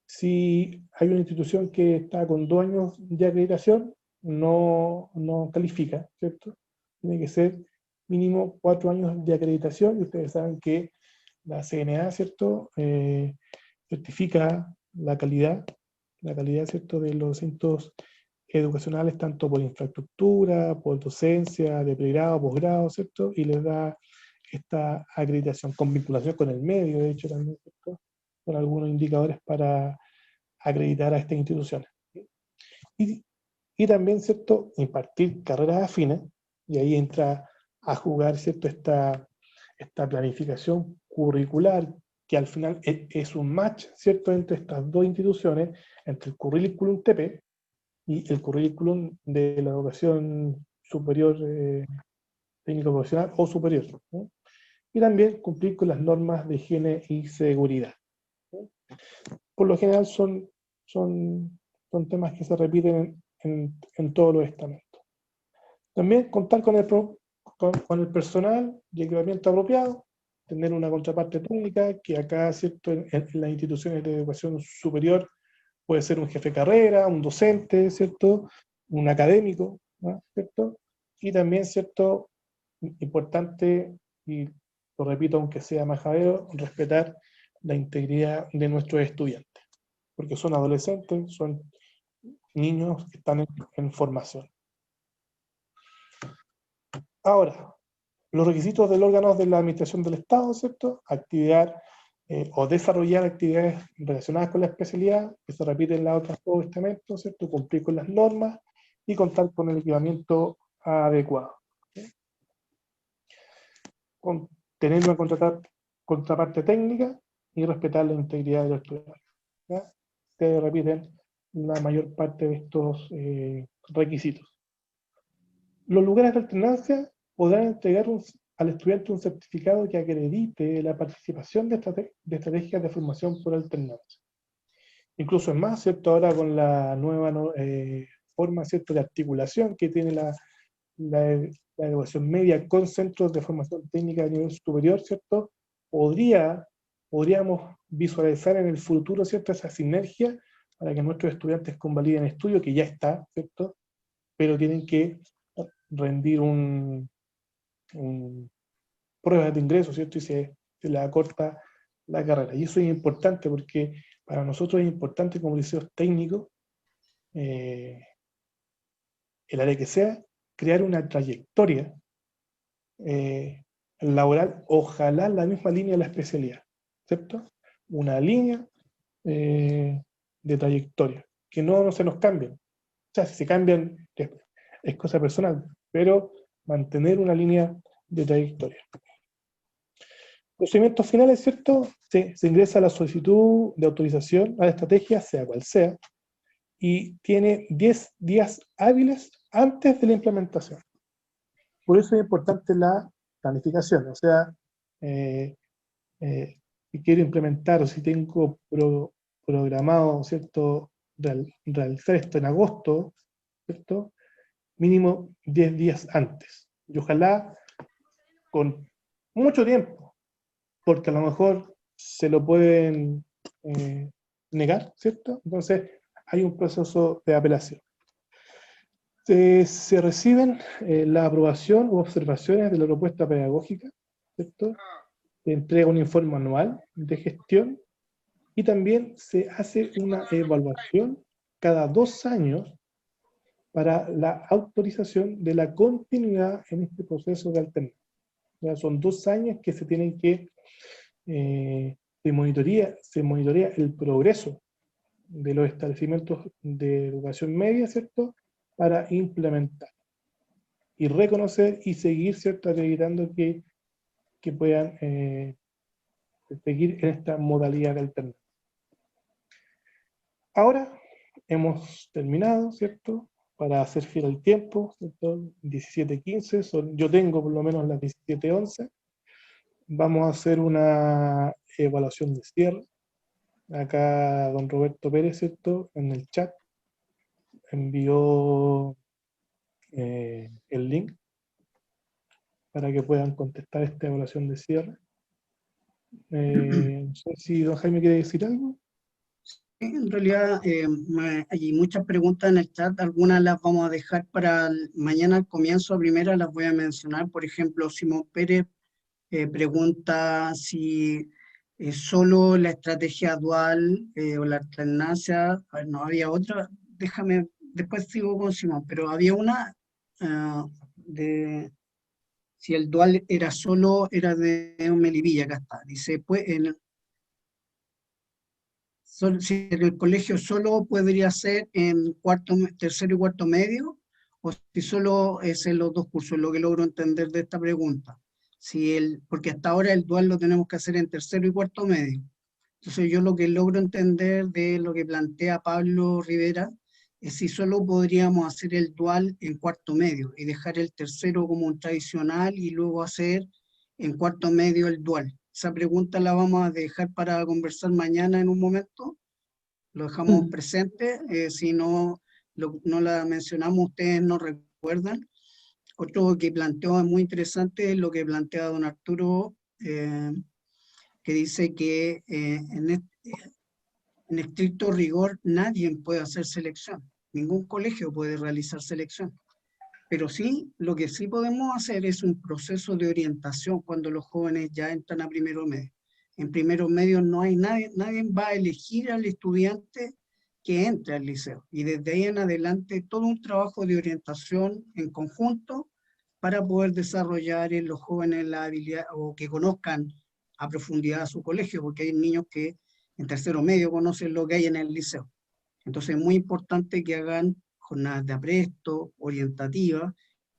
Si hay una institución que está con 2 años de acreditación, no califica, ¿cierto? Tiene que ser mínimo 4 años de acreditación, y ustedes saben que la CNA, ¿cierto? Certifica la calidad, ¿cierto? De los recintos educacionales, tanto por infraestructura, por docencia, de pregrado, posgrado, ¿cierto? Y les da esta acreditación con vinculación con el medio, de hecho, también, ¿cierto? Con algunos indicadores para acreditar a estas instituciones. Y también, ¿cierto?, impartir carreras afines, y ahí entra a jugar, ¿cierto?, esta planificación curricular, que al final es un match, ¿cierto?, entre estas dos instituciones, entre el currículum TP y el currículum de la educación superior, técnico profesional o superior, ¿no? Y también cumplir con las normas de higiene y seguridad, ¿no? Por lo general son temas que se repiten en todos los estamentos. También contar con el personal y equipamiento apropiado, tener una contraparte técnica, que acá, ¿cierto?, en las instituciones de educación superior puede ser un jefe de carrera, un docente, ¿cierto?, un académico, ¿no?, ¿cierto? Y también, ¿cierto?, importante, y lo repito aunque sea majadero, respetar la integridad de nuestros estudiantes, porque son adolescentes, son niños que están en formación. Ahora, los requisitos del órgano de la administración del Estado, ¿cierto? Activar o desarrollar actividades relacionadas con la especialidad, que se repiten en los otros dos estamentos, ¿cierto? Cumplir con las normas y contar con el equipamiento adecuado, ¿sí? Tener una contraparte técnica y respetar la integridad de los estudiantes, ¿ya? Se repiten la mayor parte de estos requisitos. Los lugares de alternancia podrán entregar al estudiante un certificado que acredite la participación de estrategias de formación por alternancia. Incluso es más, ¿cierto?, ahora con la nueva forma, ¿cierto?, de articulación que tiene la educación media con centros de formación técnica de nivel superior, ¿cierto?, podríamos visualizar en el futuro, ¿cierto?, esa sinergia para que nuestros estudiantes convaliden estudio, que ya está, ¿cierto?, pero tienen que rendir pruebas de ingreso, ¿cierto?, y se le acorta la carrera. Y eso es importante porque para nosotros es importante como liceos técnicos, el área que sea, crear una trayectoria laboral, ojalá la misma línea de la especialidad, ¿cierto? Una línea de trayectoria, que no se nos cambien. O sea, si se cambian es cosa personal, pero mantener una línea de trayectoria. Procedimientos finales, ¿cierto? Se ingresa la solicitud de autorización a la estrategia, sea cual sea, y tiene 10 días hábiles antes de la implementación. Por eso es importante la planificación, o sea, si quiero implementar o si tengo programado, ¿cierto?, realizar esto en agosto, ¿cierto?, mínimo 10 días antes. Y ojalá con mucho tiempo, porque a lo mejor se lo pueden negar, ¿cierto? Entonces hay un proceso de apelación. Se reciben la aprobación u observaciones de la propuesta pedagógica, ¿cierto? Se entrega un informe anual de gestión Y también se hace una evaluación cada 2 años para la autorización de la continuidad en este proceso de alternancia. Ya son 2 años que se tienen que, se monitorea el progreso de los establecimientos de educación media, ¿cierto?, para implementar y reconocer y seguir, ¿cierto?, acreditando que puedan seguir en esta modalidad de alternancia. Ahora hemos terminado, ¿cierto?, para hacer fiel al tiempo, ¿cierto? 17:15, yo tengo por lo menos las 17:11. Vamos a hacer una evaluación de cierre. Acá don Roberto Pérez, ¿cierto?, en el chat envió el link para que puedan contestar esta evaluación de cierre. No sé si don Jaime quiere decir algo. En realidad hay muchas preguntas en el chat, algunas las vamos a dejar para mañana al comienzo, primera las voy a mencionar. Por ejemplo, Simón Pérez pregunta si solo la estrategia dual o la alternancia, a ver, no había otra, déjame, después sigo con Simón, pero había una de si el dual era solo, era de Melipilla, acá está, dice, pues si en el colegio solo podría ser en tercero y cuarto medio, o si solo es en los 2 cursos, lo que logro entender de esta pregunta. Porque hasta ahora el dual lo tenemos que hacer en tercero y cuarto medio. Entonces yo lo que logro entender de lo que plantea Pablo Rivera es si solo podríamos hacer el dual en cuarto medio y dejar el tercero como un tradicional y luego hacer en cuarto medio el dual. Esa pregunta la vamos a dejar para conversar mañana en un momento. Lo dejamos presente. Si no la mencionamos, ustedes no recuerdan. Otro que planteó es muy interesante es lo que plantea don Arturo, que dice que en estricto rigor nadie puede hacer selección. Ningún colegio puede realizar selección. Pero sí, lo que sí podemos hacer es un proceso de orientación cuando los jóvenes ya entran a primero medio. En primero medio no hay nadie va a elegir al estudiante que entre al liceo. Y desde ahí en adelante todo un trabajo de orientación en conjunto para poder desarrollar en los jóvenes la habilidad o que conozcan a profundidad su colegio, porque hay niños que en tercero medio conocen lo que hay en el liceo. Entonces es muy importante que hagan jornadas de apresto, orientativas,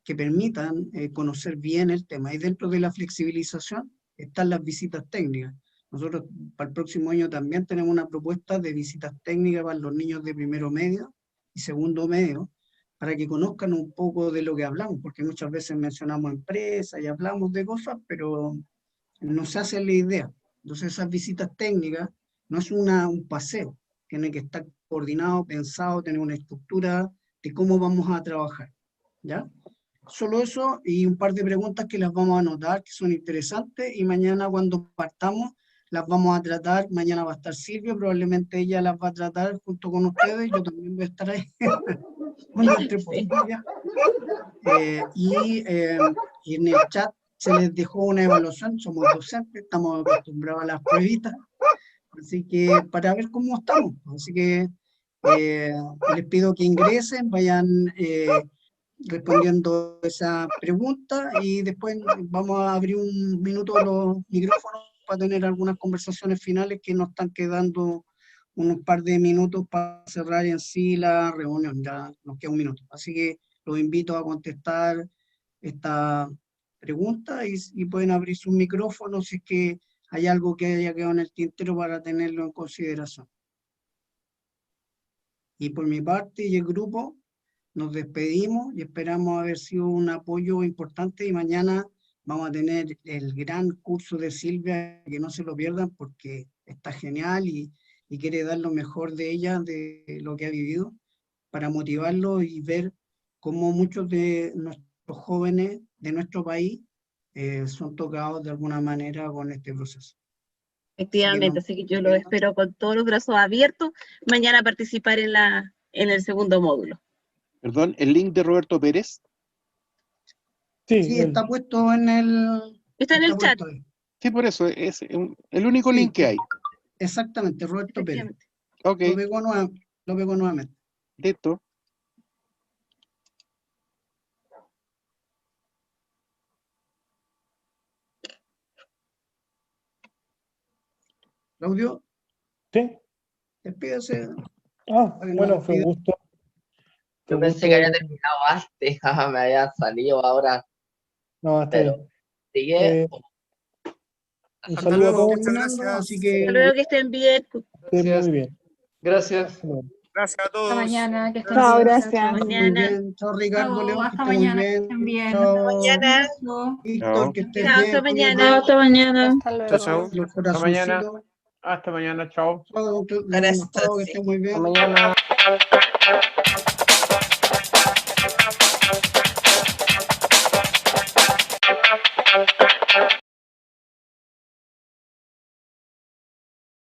que permitan conocer bien el tema. Y dentro de la flexibilización están las visitas técnicas. Nosotros para el próximo año también tenemos una propuesta de visitas técnicas para los niños de primero medio y segundo medio, para que conozcan un poco de lo que hablamos, porque muchas veces mencionamos empresas y hablamos de cosas, pero no se hace la idea. Entonces esas visitas técnicas no es un paseo, tiene que estar coordinado, pensado, tener una estructura de cómo vamos a trabajar, ¿ya? Solo eso y un par de preguntas que las vamos a anotar, que son interesantes, y mañana cuando partamos las vamos a tratar. Mañana va a estar Silvia, probablemente ella las va a tratar junto con ustedes, yo también voy a estar ahí, cuando entre por Silvia. Y en el chat se les dejó una evaluación, somos docentes, estamos acostumbrados a las pruebitas, así que para ver cómo estamos. Así que les pido que ingresen, vayan respondiendo esa pregunta y después vamos a abrir un minuto los micrófonos para tener algunas conversaciones finales que nos están quedando unos par de minutos para cerrar en sí la reunión, ya nos queda un minuto. Así que los invito a contestar esta pregunta y pueden abrir sus micrófonos si es que hay algo que haya quedado en el tintero para tenerlo en consideración. Y por mi parte y el grupo, nos despedimos y esperamos haber sido un apoyo importante y mañana vamos a tener el gran curso de Silvia, que no se lo pierdan porque está genial y quiere dar lo mejor de ella, de lo que ha vivido, para motivarlo y ver cómo muchos de nuestros jóvenes de nuestro país son tocados de alguna manera con este proceso. Efectivamente, así que yo lo espero con todos los brazos abiertos mañana a participar en el segundo módulo. Perdón, ¿el link de Roberto Pérez? Sí, está puesto en el... Está en el chat. Ahí. Sí, por eso, es el único link que hay. Exactamente, Roberto Pérez. Efectivamente. Ok, Lo pego nuevamente. listo. Claudio, ¿Sí? despídase. Bueno, fue un gusto. Yo pensé que había terminado antes, me había salido ahora, No, está pero bien. sigue. Un Hasta saludo a luego, todos. muchas Terminando, gracias. así que Hasta luego, que estén bien. Estén muy bien. Gracias. Hasta luego. Gracias a todos. Hasta mañana, que estén Chao, bien. gracias. muy Mañana. bien. Chao, Ricardo, Chao, León, que hasta esté muy mañana, que bien. estén bien. Chao, Mañana. Chao. Víctor, que estés Chao, bien. hasta cuídate. mañana. Hasta mañana. Hasta Chao, luego. chao. Los Hasta mañana. corazoncitos. Hasta mañana. Chao. Chao, Gracias. chao, que estés muy bien. Hasta mañana.